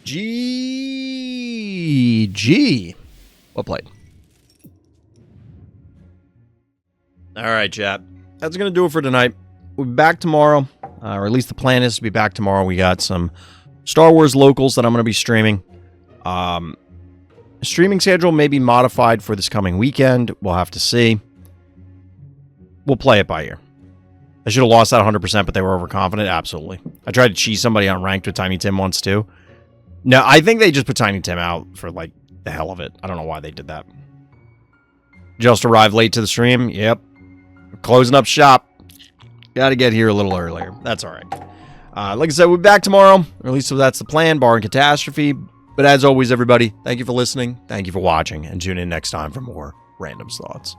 GG. Well played. Alright, chat. That's going to do it for tonight. We'll be back tomorrow. Or at least the plan is to be back tomorrow. We got some Star Wars locals that I'm going to be streaming. Streaming schedule may be modified for this coming weekend. We'll have to see. We'll play it by ear. I should have lost that 100%, but they were overconfident. Absolutely. I tried to cheese somebody on ranked with Tiny Tim once, too. No, I think they just put Tiny Tim out for, like, the hell of it. I don't know why they did that. Just arrived late to the stream. Yep. We're closing up shop. Got to get here a little earlier. That's all right. Like I said, we'll be back tomorrow. Or at least so that's the plan. Barring catastrophe. But as always, everybody, thank you for listening. Thank you for watching. And tune in next time for more Random's Thoughts.